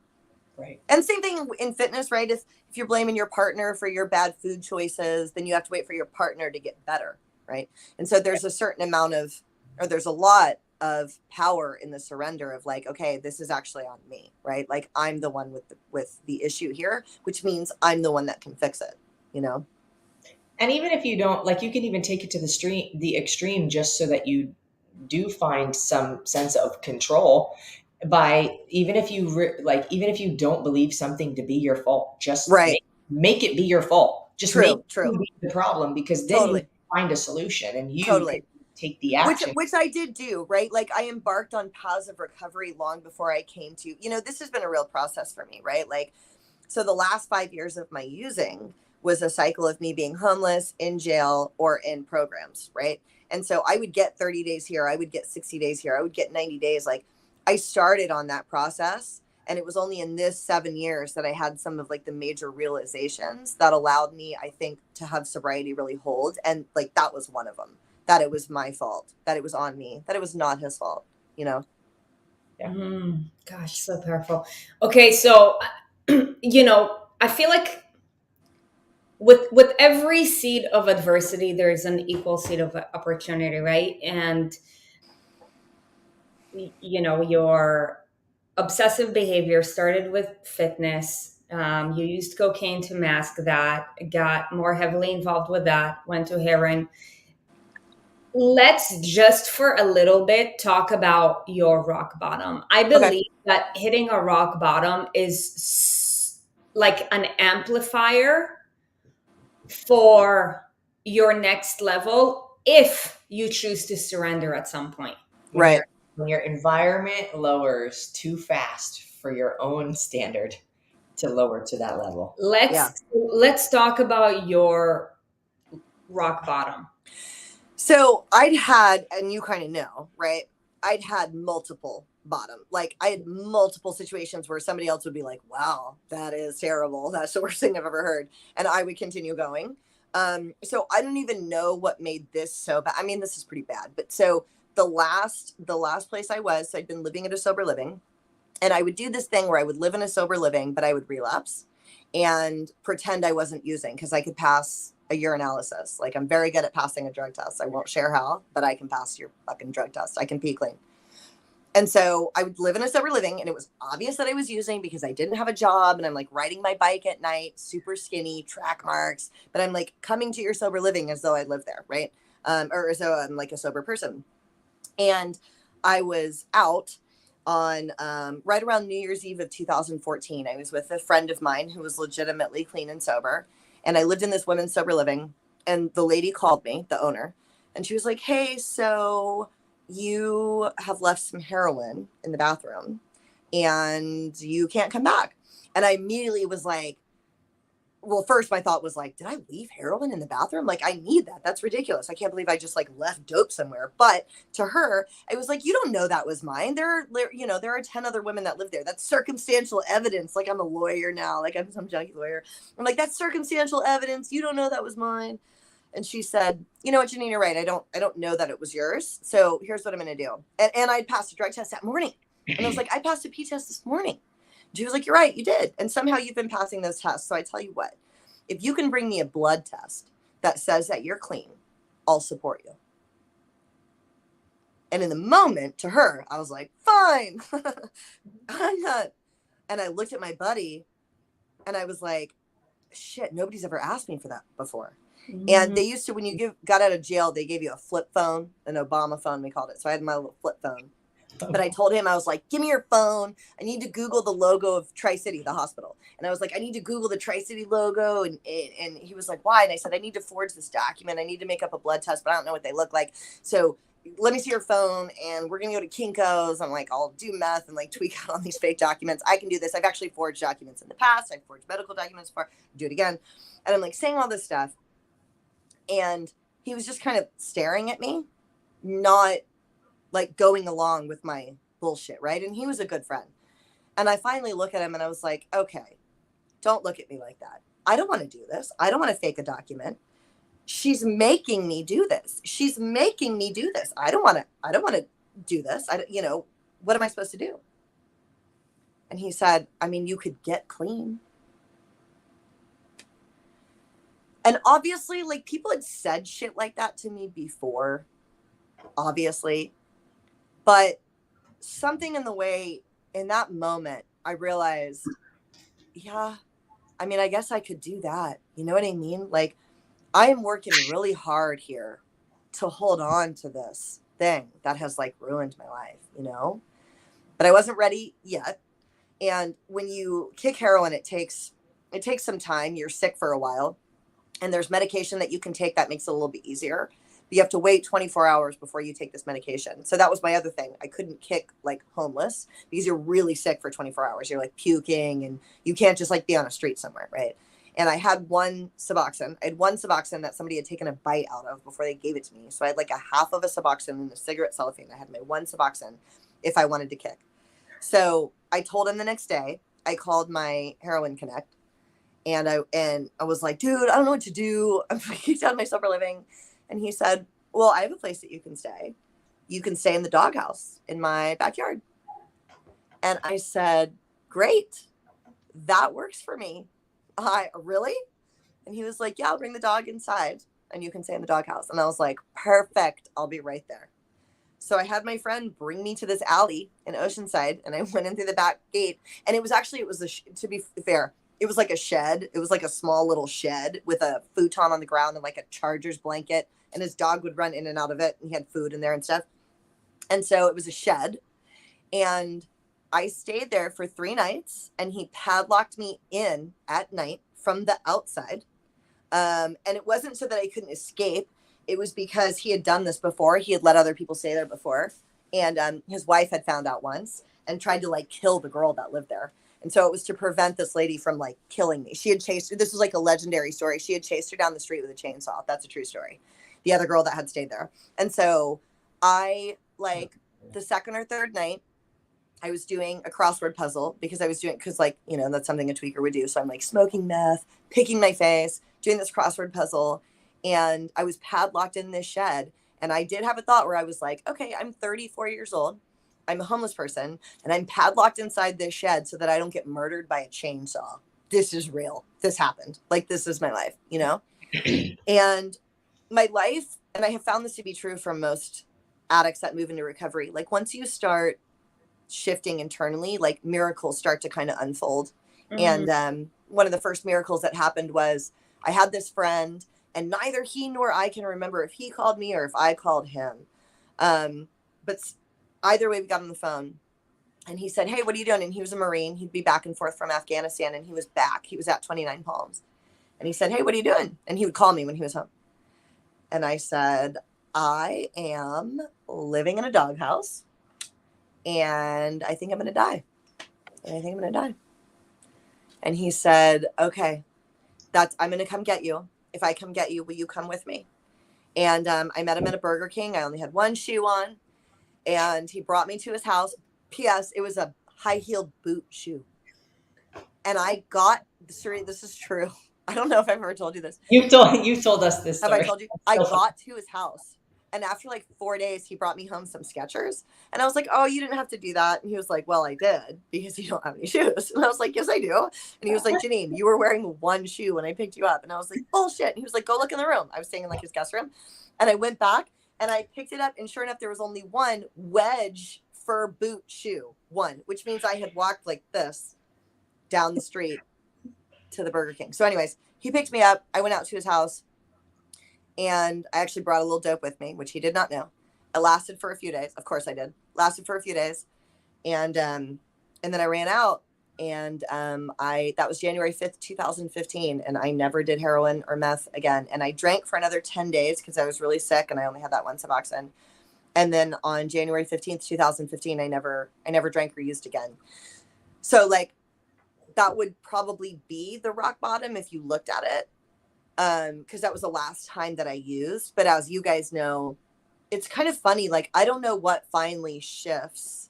Right. And same thing in fitness, right? If you're blaming your partner for your bad food choices, then you have to wait for your partner to get better. Right. And so there's a certain amount of, or there's a lot of power in the surrender of like, okay, this is actually on me, right? Like, I'm the one with the issue here, which means I'm the one that can fix it, you know? And even if you don't, like, you can even take it to the extreme just so that you do find some sense of control by, even if you even if you don't believe something to be your fault, just Right. make it be your fault. Just make True. it be the problem, because then Totally. you find a solution and you Totally. can take the action. Which I did do, right? Like, I embarked on paths of recovery long before I came to, you know, this has been a real process for me, right? Like, so the last 5 years of my using was a cycle of me being homeless, in jail, or in programs, right? And so I would get 30 days here, I would get 60 days here, I would get 90 days. Like, I started on that process, and it was only in this 7 years that I had some of like the major realizations that allowed me, I think, to have sobriety really hold. And like, that was one of them, that it was my fault, that it was on me, that it was not his fault, you know? Yeah. Gosh, so powerful. Okay, so you know, I feel like with every seed of adversity, there's an equal seed of opportunity, right? And you know, your obsessive behavior started with fitness. You used cocaine to mask that, got more heavily involved with that, went to heroin. Let's just for a little bit talk about your rock bottom. I believe that hitting a rock bottom is like an amplifier for your next level if you choose to surrender at some point. Right. When your environment lowers too fast for your own standard to lower to that level. Let's talk about your rock bottom. So I'd had, and you kind of know, right? I'd had multiple bottom. Like, I had multiple situations where somebody else would be like, wow, that is terrible. That's the worst thing I've ever heard. And I would continue going. So I don't even know what made this so bad. I mean, this is pretty bad. But so the last place I was, so I'd been living at a sober living. And I would do this thing where I would live in a sober living, but I would relapse and pretend I wasn't using, because I could pass a urinalysis. Like, I'm very good at passing a drug test. I won't share how, but I can pass your fucking drug test. I can pee clean. And so I would live in a sober living, and it was obvious that I was using because I didn't have a job, and I'm like riding my bike at night, super skinny, track marks, but I'm like coming to your sober living as though I live there, right? Or as though I'm like a sober person. And I was out on right around New Year's Eve of 2014. I was with a friend of mine who was legitimately clean and sober. And I lived in this women's sober living. And the lady called me, the owner, and she was like, hey, so you have left some heroin in the bathroom and you can't come back. And I immediately was like, well, first my thought was like, did I leave heroin in the bathroom? Like, I need that. That's ridiculous. I can't believe I just like left dope somewhere. But to her, I was like, you don't know that was mine. There are 10 other women that live there. That's circumstantial evidence. Like, I'm a lawyer now. Like, I'm some junkie lawyer. I'm like, that's circumstantial evidence. You don't know that was mine. And she said, you know what, Janine, you're right. I don't know that it was yours. So here's what I'm going to do. And I passed a drug test that morning. And I was like, I passed a P test this morning. She was like, you're right, you did. And somehow you've been passing those tests. So I tell you what, if you can bring me a blood test that says that you're clean, I'll support you. And in the moment, to her, I was like, fine. I'm not. And I looked at my buddy and I was like, shit, nobody's ever asked me for that before. Mm-hmm. And they used to, when you got out of jail, they gave you a flip phone, an Obama phone, we called it. So I had my little flip phone. But I told him, I was like, give me your phone. I need to Google the logo of Tri-City, the hospital. And I was like, I need to Google the Tri-City logo. And he was like, why? And I said, I need to forge this document. I need to make up a blood test, but I don't know what they look like. So let me see your phone. And we're going to go to Kinko's. I'm like, I'll do meth and like tweak out on these fake documents. I can do this. I've actually forged documents in the past. I've forged medical documents before. Do it again. And I'm like saying all this stuff. And he was just kind of staring at me, not like going along with my bullshit, right? And he was a good friend. And I finally look at him and I was like, okay, don't look at me like that. I don't want to do this. I don't want to fake a document. She's making me do this. She's making me do this. I don't want to do this. What am I supposed to do? And he said, I mean, you could get clean. And obviously, like, people had said shit like that to me before, obviously. But something in that moment, I realized, yeah, I mean, I guess I could do that. You know what I mean? Like, I am working really hard here to hold on to this thing that has like ruined my life, but I wasn't ready yet. And when you kick heroin, it takes some time. You're sick for a while. And there's medication that you can take that makes it a little bit easier. But you have to wait 24 hours before you take this medication. So that was my other thing. I couldn't kick like homeless because you're really sick for 24 hours. You're like puking and you can't just like be on a street somewhere, right? And I had one Suboxone. I had one Suboxone that somebody had taken a bite out of before they gave it to me. So I had like a half of a Suboxone in a cigarette cellophane. I had my one Suboxone if I wanted to kick. So I told him the next day, I called my Heroin Connect. And I was like, dude, I don't know what to do. I'm kicked out of my sober living. And he said, well, I have a place that you can stay. You can stay in the doghouse in my backyard. And I said, great. That works for me. Really? And he was like, yeah, I'll bring the dog inside and you can stay in the doghouse. And I was like, perfect. I'll be right there. So I had my friend bring me to this alley in Oceanside and I went in through the back gate. And to be fair, it was like a shed. It was like a small little shed with a futon on the ground and like a Chargers blanket. And his dog would run in and out of it. And he had food in there and stuff. And so it was a shed. And I stayed there for 3 nights. And he padlocked me in at night from the outside. And it wasn't so that I couldn't escape. It was because he had done this before. He had let other people stay there before. And his wife had found out once and tried to like kill the girl that lived there. And so it was to prevent this lady from like killing me. This was like a legendary story. She had chased her down the street with a chainsaw. That's a true story. The other girl that had stayed there. And so I like the second or third night, I was doing a crossword puzzle because that's something a tweaker would do. So I'm like smoking meth, picking my face, doing this crossword puzzle. And I was padlocked in this shed. And I did have a thought where I was like, okay, I'm 34 years old. I'm a homeless person and I'm padlocked inside this shed so that I don't get murdered by a chainsaw. This is real. This happened. Like, this is my life, And my life, and I have found this to be true for most addicts that move into recovery. Like, once you start shifting internally, like miracles start to kind of unfold. Mm-hmm. And one of the first miracles that happened was I had this friend and neither he nor I can remember if he called me or if I called him. But either way, we got on the phone and he said, hey, what are you doing? And he was a Marine. He'd be back and forth from Afghanistan and he was back. He was at 29 Palms. And he said, hey, what are you doing? And he would call me when he was home. And I said, I am living in a doghouse and I think I'm going to die. And he said, okay, I'm going to come get you. If I come get you, will you come with me? And I met him at a Burger King. I only had one shoe on, and he brought me to his house. P.S. It was a high-heeled boot shoe. And I got, this is true. I don't know if I've ever told you this. You told us this story. Have I told you? I got to his house, and after like 4 days, he brought me home some Skechers. And I was like, oh, you didn't have to do that. And he was like, well, I did, because you don't have any shoes. And I was like, yes, I do. And he was like, Janine, you were wearing one shoe when I picked you up. And I was like, bullshit. And he was like, go look in the room. I was staying in like his guest room. And I went back and I picked it up. And sure enough, there was only one wedge fur boot shoe, one, which means I had walked like this down the street to the Burger King. So anyways, he picked me up. I went out to his house, and I actually brought a little dope with me, which he did not know. It lasted for a few days. Of course I did. Lasted for a few days. And then I ran out, and that was January 5th, 2015. And I never did heroin or meth again. And I drank for another 10 days because I was really sick and I only had that one Suboxone. And then on January 15th, 2015, I never drank or used again. So like, that would probably be the rock bottom if you looked at it. Because that was the last time that I used. But as you guys know, it's kind of funny. Like, I don't know what finally shifts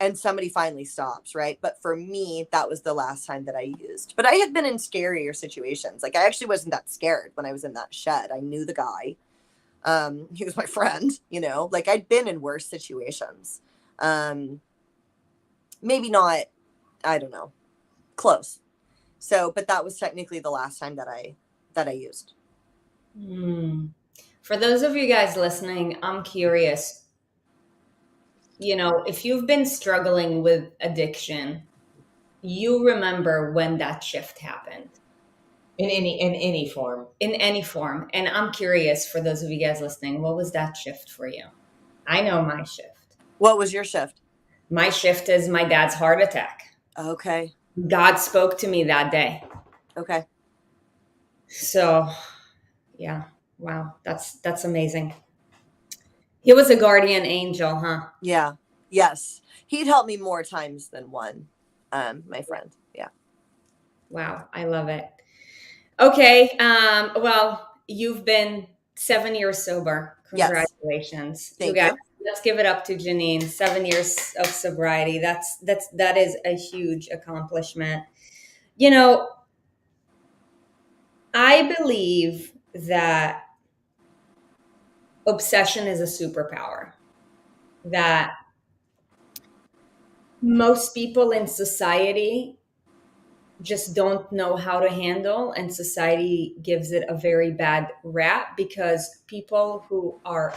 and somebody finally stops, right? But for me, that was the last time that I used. But I had been in scarier situations. Like, I actually wasn't that scared when I was in that shed. I knew the guy. He was my friend, you know? Like, I'd been in worse situations. Maybe not, I don't know, close. So, but that was technically the last time that I used. For those of you guys listening, I'm curious, you know, if you've been struggling with addiction, you remember when that shift happened. In any form. In any form. And I'm curious, for those of you guys listening, what was that shift for you? I know my shift. What was your shift? My shift is my dad's heart attack. Okay. God spoke to me that day. Okay. So, yeah. Wow. That's amazing. He was a guardian angel, huh? Yeah. Yes. He'd helped me more times than one, my friend. Yeah. Wow. I love it. Okay. Well, you've been 7 years sober. Congratulations. Yes. Thank you. Let's give it up to Janine. 7 years of sobriety. That is a huge accomplishment. You know, I believe that obsession is a superpower that most people in society just don't know how to handle, and society gives it a very bad rap because people who are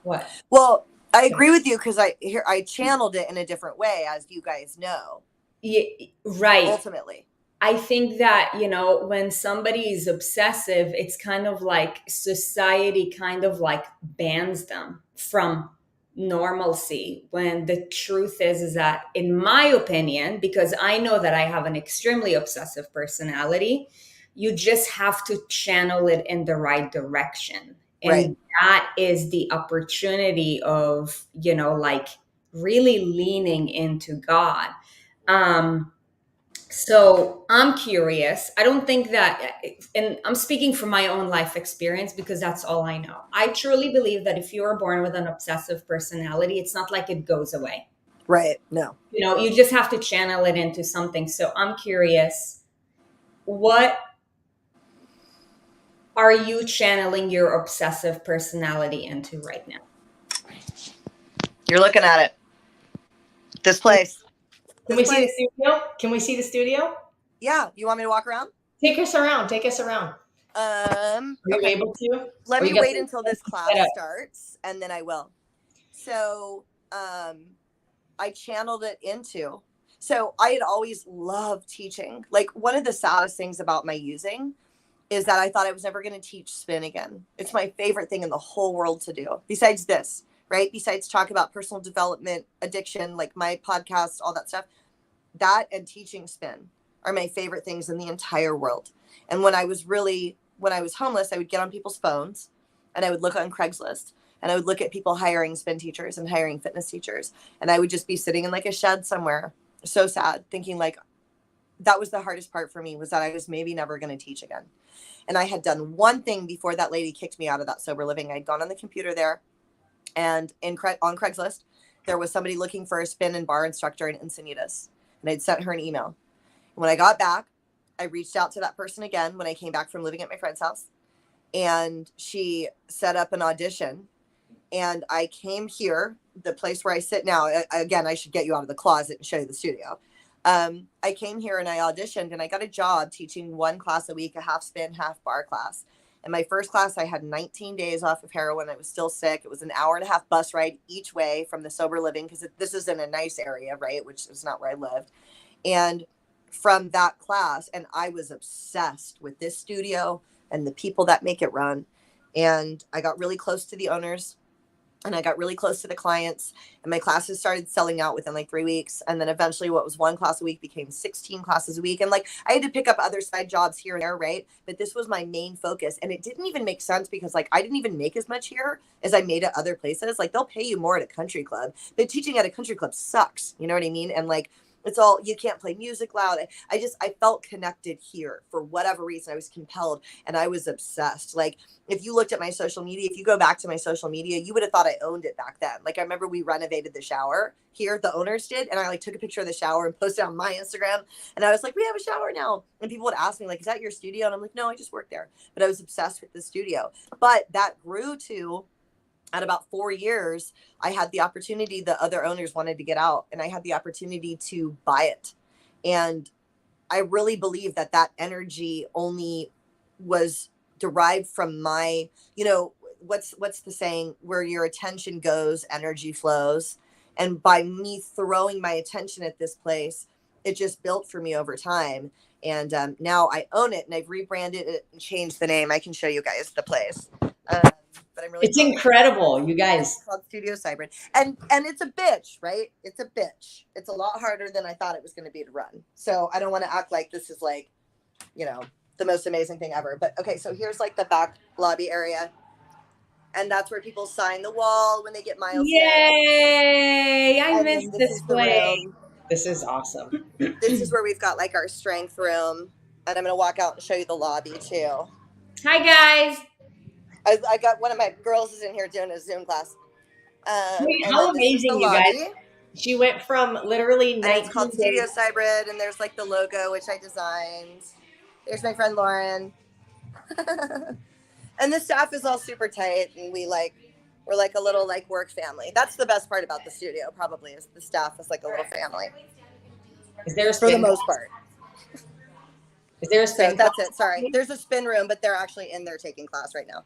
what? Well, I agree with you because I channeled it in a different way, as you guys know. Yeah, right. Ultimately. I think that, you know, when somebody is obsessive, it's kind of like society kind of like bans them from normalcy, when the truth is that, in my opinion, because I know that I have an extremely obsessive personality, you just have to channel it in the right direction. And right. That is the opportunity of, you know, like really leaning into God. So I'm curious. I don't think that, and I'm speaking from my own life experience because that's all I know. I truly believe that if you are born with an obsessive personality, it's not like it goes away. Right. No. You know, you just have to channel it into something. So I'm curious, what are you channeling your obsessive personality into right now? You're looking at it. This place. Can we see the studio? Can we see the studio? Yeah. You want me to walk around? Take us around. Are you able to? Let me wait until this class starts, and then I will. So I channeled it into. So I had always loved teaching. Like, one of the saddest things about my using is that I thought I was never going to teach spin again. It's my favorite thing in the whole world to do. Besides this, right? Besides talk about personal development, addiction, like my podcast, all that stuff, that and teaching spin are my favorite things in the entire world. And when I was homeless, I would get on people's phones and I would look on Craigslist and I would look at people hiring spin teachers and hiring fitness teachers. And I would just be sitting in like a shed somewhere, so sad, thinking like, that was the hardest part for me, was that I was maybe never going to teach again. And I had done one thing before that lady kicked me out of that sober living. I'd gone on the computer there, and on Craigslist, there was somebody looking for a spin and bar instructor in Encinitas. And I'd sent her an email. When I got back, I reached out to that person again when I came back from living at my friend's house. And she set up an audition. And I came here, the place where I sit now. Again, I should get you out of the closet and show you the studio. I came here and I auditioned, and I got a job teaching one class a week, a half spin, half bar class. And my first class, I had 19 days off of heroin. I was still sick. It was an hour and a half bus ride each way from the sober living, because this is in a nice area, right? Which is not where I lived. And from that class, and I was obsessed with this studio and the people that make it run. And I got really close to the owners, and I got really close to the clients, and my classes started selling out within like 3 weeks. And then eventually what was one class a week became 16 classes a week. And like, I had to pick up other side jobs here and there, right? But this was my main focus. And it didn't even make sense, because like, I didn't even make as much here as I made at other places. Like, they'll pay you more at a country club, but teaching at a country club sucks. You know what I mean? And like, it's all, you can't play music loud. I felt connected here for whatever reason. I was compelled, and I was obsessed. Like, if you looked at my social media, if you go back to my social media, you would have thought I owned it back then. Like, I remember we renovated the shower here, the owners did, and I like took a picture of the shower and posted on my Instagram. And I was like, we have a shower now. And people would ask me like, is that your studio? And I'm like, no, I just work there. But I was obsessed with the studio. But that grew to, at about 4 years, I had the opportunity, the other owners wanted to get out, and I had the opportunity to buy it. And I really believe that that energy only was derived from my, you know, what's the saying, where your attention goes, energy flows. And by me throwing my attention at this place, it just built for me over time. And now I own it, and I've rebranded it and changed the name. I can show you guys the place. But I'm really It's incredible, you guys. It's called Studio Cybrid. And it's a bitch, right? It's a bitch. It's a lot harder than I thought it was going to be to run. So I don't want to act like this is like, you know, the most amazing thing ever. But okay, so here's like the back lobby area. And that's where people sign the wall when they get milestones. Yay! I missed this place. This is awesome. This is where we've got like our strength room. And I'm going to walk out and show you the lobby too. Hi, guys. I got one of my girls is in here doing a Zoom class. Wait, how amazing, you guys. She went from literally 19 It's called Studio Cybrid, and there's like the logo, which I designed. There's my friend Lauren. And the staff is all super tight, and we're like a little like work family. That's the best part about the studio, probably, is the staff is like a little family. Is there a spin? For the most part. Is there a spin? So that's it. Sorry. There's a spin room, but they're actually in there taking class right now.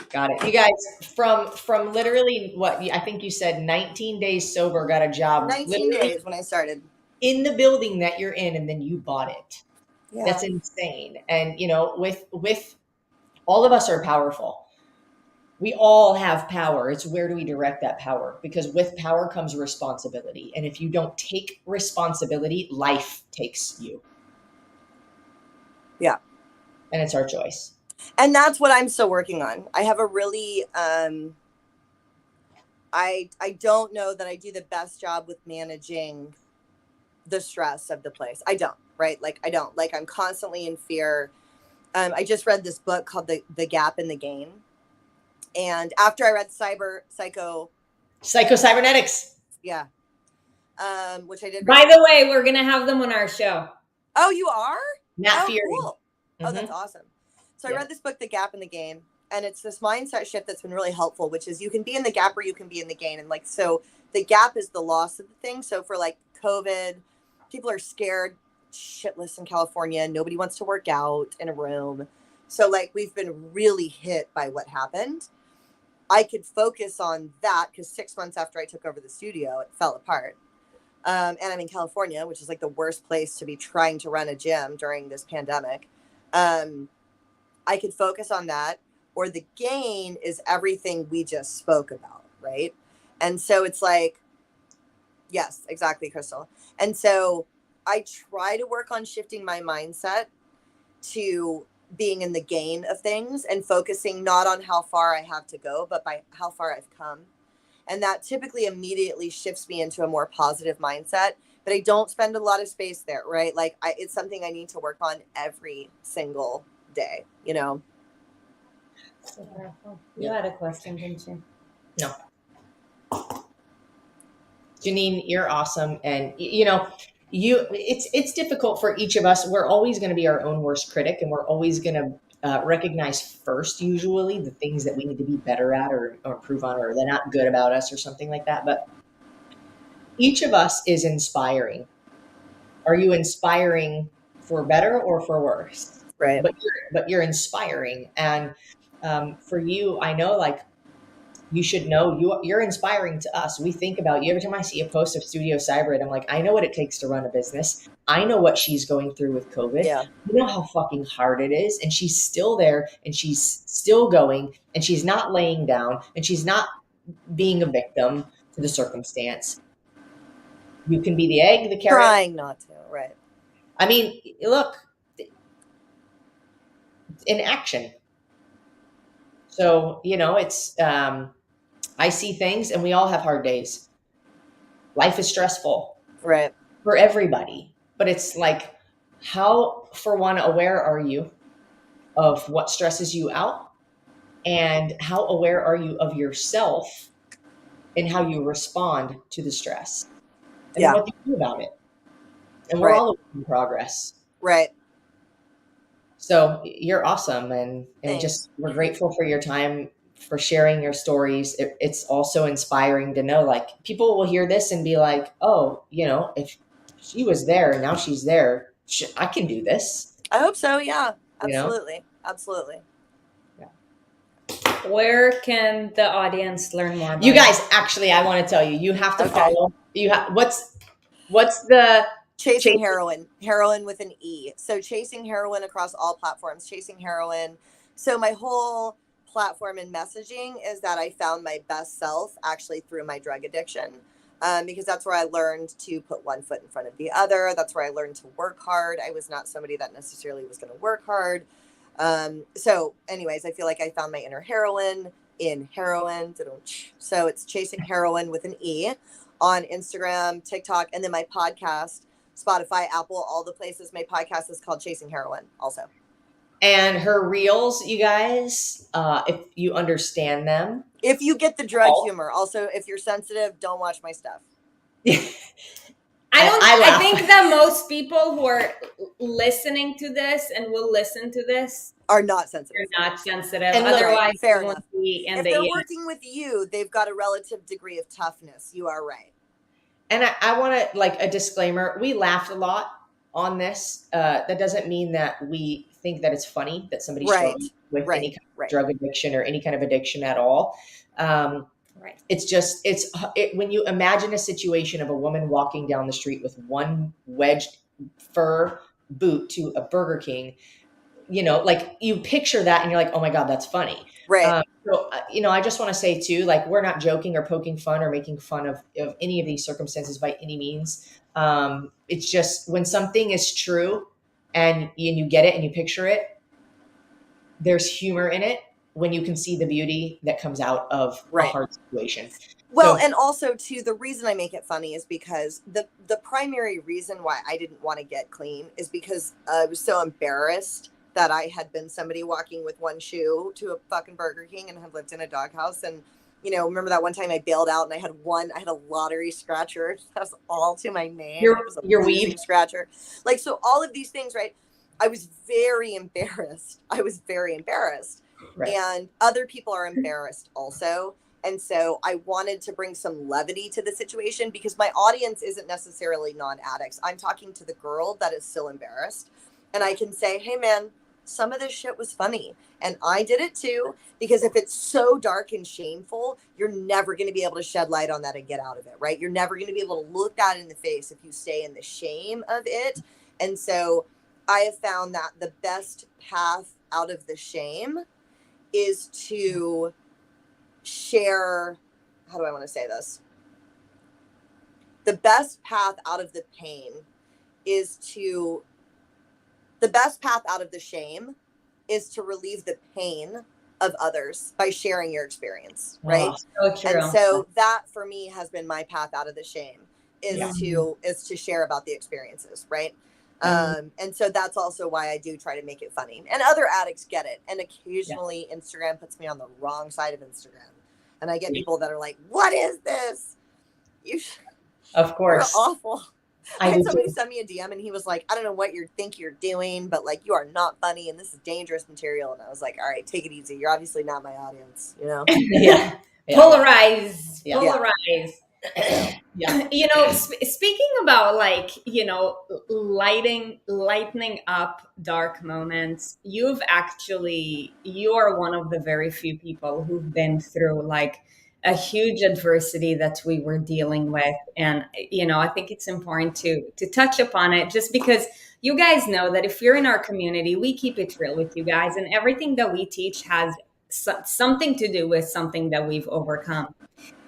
Got it. You guys, from literally what I think you said, 19 days sober, got a job. 19 days when I started. In the building that you're in, and then you bought it. Yeah. That's insane. And you know, with all of us are powerful. We all have power. It's where do we direct that power? Because with power comes responsibility. And if you don't take responsibility, life takes you. Yeah. And it's our choice. And that's what I'm still working on. I have a really, I don't know that I do the best job with managing the stress of the place. I don't, right? Like, I don't. Like, I'm constantly in fear. I just read this book called The Gap and the Gain. And after I read Psycho-Cybernetics. Yeah. Which I did. By the way, we're going to have them on our show. Oh, you are? Matt Fury. Cool. Oh, that's awesome. So I read this book, The Gap and the Gain, and it's this mindset shift that's been really helpful, which is you can be in the gap or you can be in the gain. And like, so the gap is the loss of the thing. So for like COVID, people are scared shitless in California. Nobody wants to work out in a room. So like, we've been really hit by what happened. I could focus on that because 6 months after I took over the studio, it fell apart. And I'm in California, which is like the worst place to be trying to run a gym during this pandemic. I could focus on that, or the gain is everything we just spoke about, right? And so it's like, yes, exactly, Crystal. And so I try to work on shifting my mindset to being in the gain of things and focusing not on how far I have to go, but by how far I've come. And that typically immediately shifts me into a more positive mindset but I don't spend a lot of space there, right? Like it's something I need to work on every single day, you know? So powerful. You had a question, didn't you? No. Janine, you're awesome. And you know, it's difficult for each of us. We're always going to be our own worst critic, and we're always going to recognize first, usually, the things that we need to be better at or improve on, or they're not good about us or something like that. But each of us is inspiring. Are you inspiring for better or for worse? Right. But you're inspiring. And for you, I know, like, you should know you're inspiring to us. We think about you every time I see a post of Studio Cyber. I'm like, I know what it takes to run a business. I know what she's going through with COVID. Yeah. You know how fucking hard it is. And she's still there, and she's still going, and she's not laying down, and she's not being a victim to the circumstance. You can be the egg, the carrot. Trying not to, right. I mean, look, in action. So, you know, it's, I see things, and we all have hard days. Life is stressful. Right. For everybody. But it's like, how, for one, aware are you of what stresses you out? And how aware are you of yourself and how you respond to the stress? And then what do you do about it? And we're all in progress. Right. So you're awesome. And Thanks. Just, we're grateful for your time, for sharing your stories. It's also inspiring to know, like, people will hear this and be like, oh, you know, if she was there and now she's there, I can do this. I hope so. Yeah, You absolutely. know? Absolutely. Yeah. Where can the audience learn more about you guys? Actually, I want to tell you, you have to follow. What's the Chasing Heroin, Heroin with an E. So Chasing Heroin across all platforms, Chasing Heroin. So my whole platform and messaging is that I found my best self actually through my drug addiction, because that's where I learned to put one foot in front of the other. That's where I learned to work hard. I was not somebody that necessarily was going to work hard. So anyways, I feel like I found my inner heroine in Heroin. So it's Chasing Heroin with an E on Instagram, TikTok, and then my podcast, Spotify, Apple, all the places. My podcast is called Chasing Heroin also. And her reels, you guys, if you understand them. If you get the drug humor. Also, if you're sensitive, don't watch my stuff. I think that most people who are listening to this and will listen to this are not sensitive. They're not sensitive. And otherwise, fair enough. If they're working with you, they've got a relative degree of toughness. You are right. And I want to, like, a disclaimer. We laughed a lot on this. That doesn't mean that we think that it's funny that somebody's struggling with any kind of drug addiction or any kind of addiction at all. It's just, when you imagine a situation of a woman walking down the street with one wedged fur boot to a Burger King, you know, like, you picture that and you're like, oh my God, that's funny. Right. So, you know, I just want to say too, like, we're not joking or poking fun or making fun of any of these circumstances by any means. It's just, when something is true and you get it and you picture it, there's humor in it when you can see the beauty that comes out of a hard situation. Well, and also too, the reason I make it funny is because the primary reason why I didn't want to get clean is because I was so embarrassed that I had been somebody walking with one shoe to a fucking Burger King and had lived in a doghouse. And, you know, remember that one time I bailed out and I had a lottery scratcher. That was all to my name. Your weed scratcher. Like, so all of these things, right? I was very embarrassed. Right. And other people are embarrassed also. And so I wanted to bring some levity to the situation because my audience isn't necessarily non-addicts. I'm talking to the girl that is still embarrassed. And I can say, hey, man, some of this shit was funny. And I did it too, because if it's so dark and shameful, you're never going to be able to shed light on that and get out of it, right? You're never going to be able to look that in the face if you stay in the shame of it. And so I have found that the best path out of the shame is to share, how do I want to say this? The best path out of the pain is to The best path out of the shame is to relieve the pain of others by sharing your experience, right? So true. And so that for me has been my path out of the shame. is to share about the experiences, right? And so that's also why I do try to make it funny. And other addicts get it. And occasionally Instagram puts me on the wrong side of Instagram. And I get people that are like, what is this? Of course. You're awful. I had somebody send me a DM and he was like, I don't know what you think you're doing, but like, you are not funny and this is dangerous material. And I was like, all right, take it easy. You're obviously not my audience, you know? Polarize. Yeah. You know, speaking about like, you know, lightening up dark moments, you are one of the very few people who've been through like a huge adversity that we were dealing with. And, you know, I think it's important to touch upon it just because you guys know that if you're in our community, we keep it real with you guys, and everything that we teach has something to do with something that we've overcome.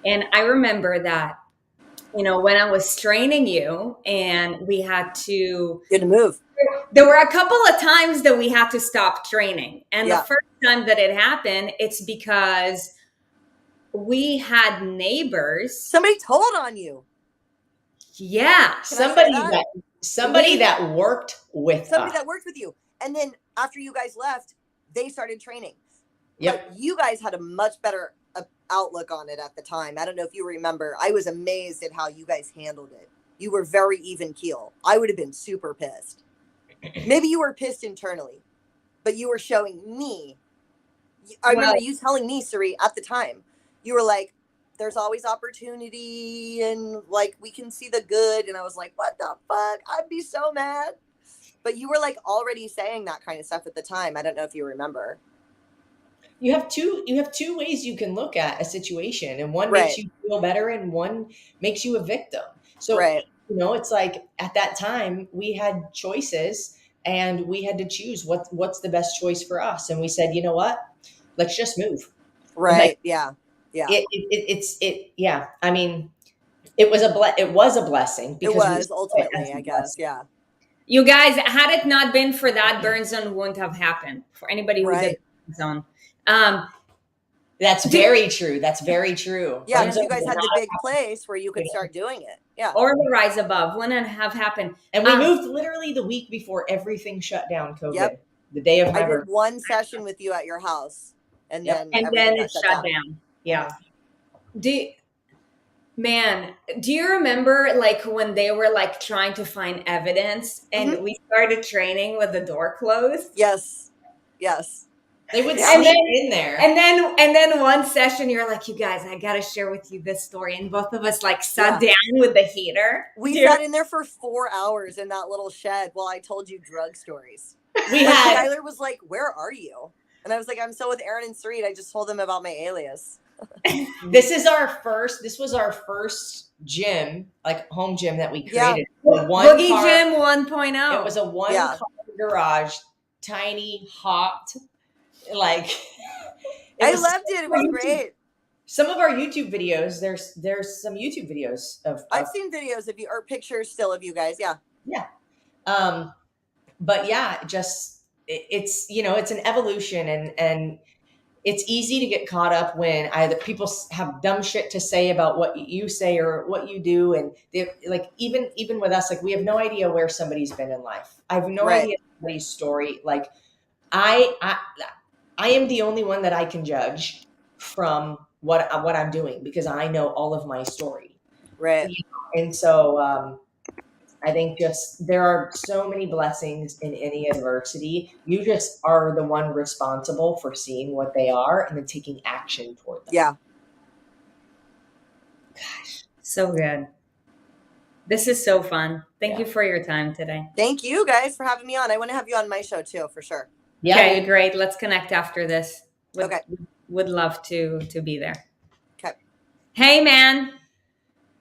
And I remember that, you know, when I was training you and we had to move. There were a couple of times that we had to stop training. And the first time that it happened, it's because we had neighbors. Somebody told on you. Yeah. Somebody that worked with somebody that worked with you. And then after you guys left, they started training. Yep. But you guys had a much better outlook on it at the time. I don't know if you remember. I was amazed at how you guys handled it. You were very even keel. I would have been super pissed. Maybe you were pissed internally, but you were showing me. I remember you telling me, Sari, at the time, you were like, there's always opportunity and like, we can see the good. And I was like, what the fuck? I'd be so mad. But you were like already saying that kind of stuff at the time. I don't know if you remember. You have two ways you can look at a situation, and one makes you feel better and one makes you a victim. So, you know, it's like at that time we had choices and we had to choose what's the best choice for us. And we said, you know what, let's just move. Right. Like, yeah. I mean, it was a blessing because it was ultimately, I guess. Yeah. You guys, had it not been for that, Burn Zone wouldn't have happened for anybody who did Burn Zone. That's very true. That's very true. Yeah, because you guys had the big place where you could start doing it. Yeah. Or the Rise Above wouldn't have happened. And we moved literally the week before everything shut down, COVID. Yep. The day of my birthday. I did one session with you at your house, and then it shut down. Yeah. Do you remember like when they were like trying to find evidence and we started training with the door closed? Yes. They would sneak in there. And then one session you're like, you guys, I gotta share with you this story. And both of us like sat down with the heater. We sat in there for 4 hours in that little shed while I told you drug stories. Tyler was like, where are you? And I was like, I'm still with Aaron and Sareed. I just told them about my alias. This was our first gym, like home gym that we created. Boogie Gym 1.0. It was a one-car garage, tiny, hot. Like I loved it. It was great. Some of our YouTube videos, there's some YouTube videos of I've seen videos of you or pictures still of you guys. Yeah. But yeah, it's you know, it's an evolution and it's easy to get caught up when either people have dumb shit to say about what you say or what you do. And like, even with us, like we have no idea where somebody's been in life. I have no idea somebody's story. Like I am the only one that I can judge from what I'm doing because I know all of my story. Right. You know? And so I think just there are so many blessings in any adversity. You just are the one responsible for seeing what they are and then taking action toward them. Yeah. Gosh, so good. This is so fun. Thank you for your time today. Thank you guys for having me on. I want to have you on my show too, for sure. Yeah. Okay, great. Let's connect after this. Would love to be there. Okay. Hey, man.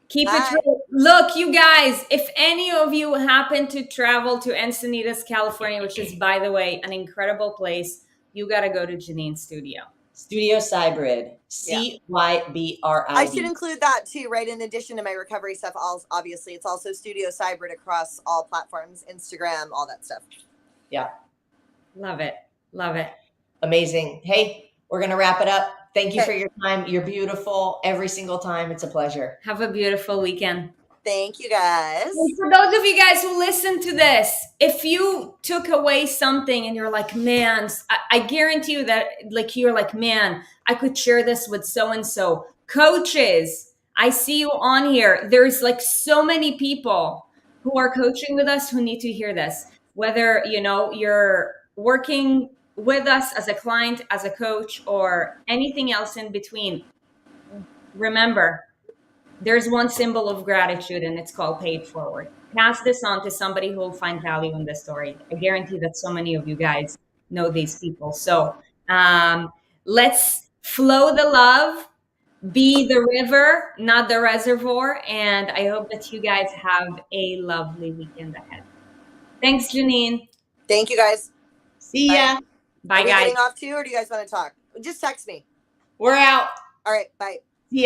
Keep it real. Look, you guys, if any of you happen to travel to Encinitas, California, which is, by the way, an incredible place, you got to go to Janine's studio. Studio Cybrid. Cybrid. I should include that too, right? In addition to my recovery stuff, obviously, it's also Studio Cybrid across all platforms, Instagram, all that stuff. Yeah. Love it. Amazing. Hey, we're going to wrap it up. Thank you for your time. You're beautiful every single time. It's a pleasure. Have a beautiful weekend. Thank you guys. And for those of you guys who listen to this, if you took away something and you're like, man, I guarantee you that like you're like, man, I could share this with so-and-so. Coaches, I see you on here. There's like so many people who are coaching with us who need to hear this. Whether, you know, you're working with us as a client, as a coach, or anything else in between, remember, there's one symbol of gratitude, and it's called pay it forward. Pass this on to somebody who will find value in this story. I guarantee that so many of you guys know these people. So let's flow the love, be the river, not the reservoir. And I hope that you guys have a lovely weekend ahead. Thanks, Janine. Thank you, guys. See ya. Bye, Are we guys. getting off too, or do you guys want to talk? Just text me. We're out. All right, bye.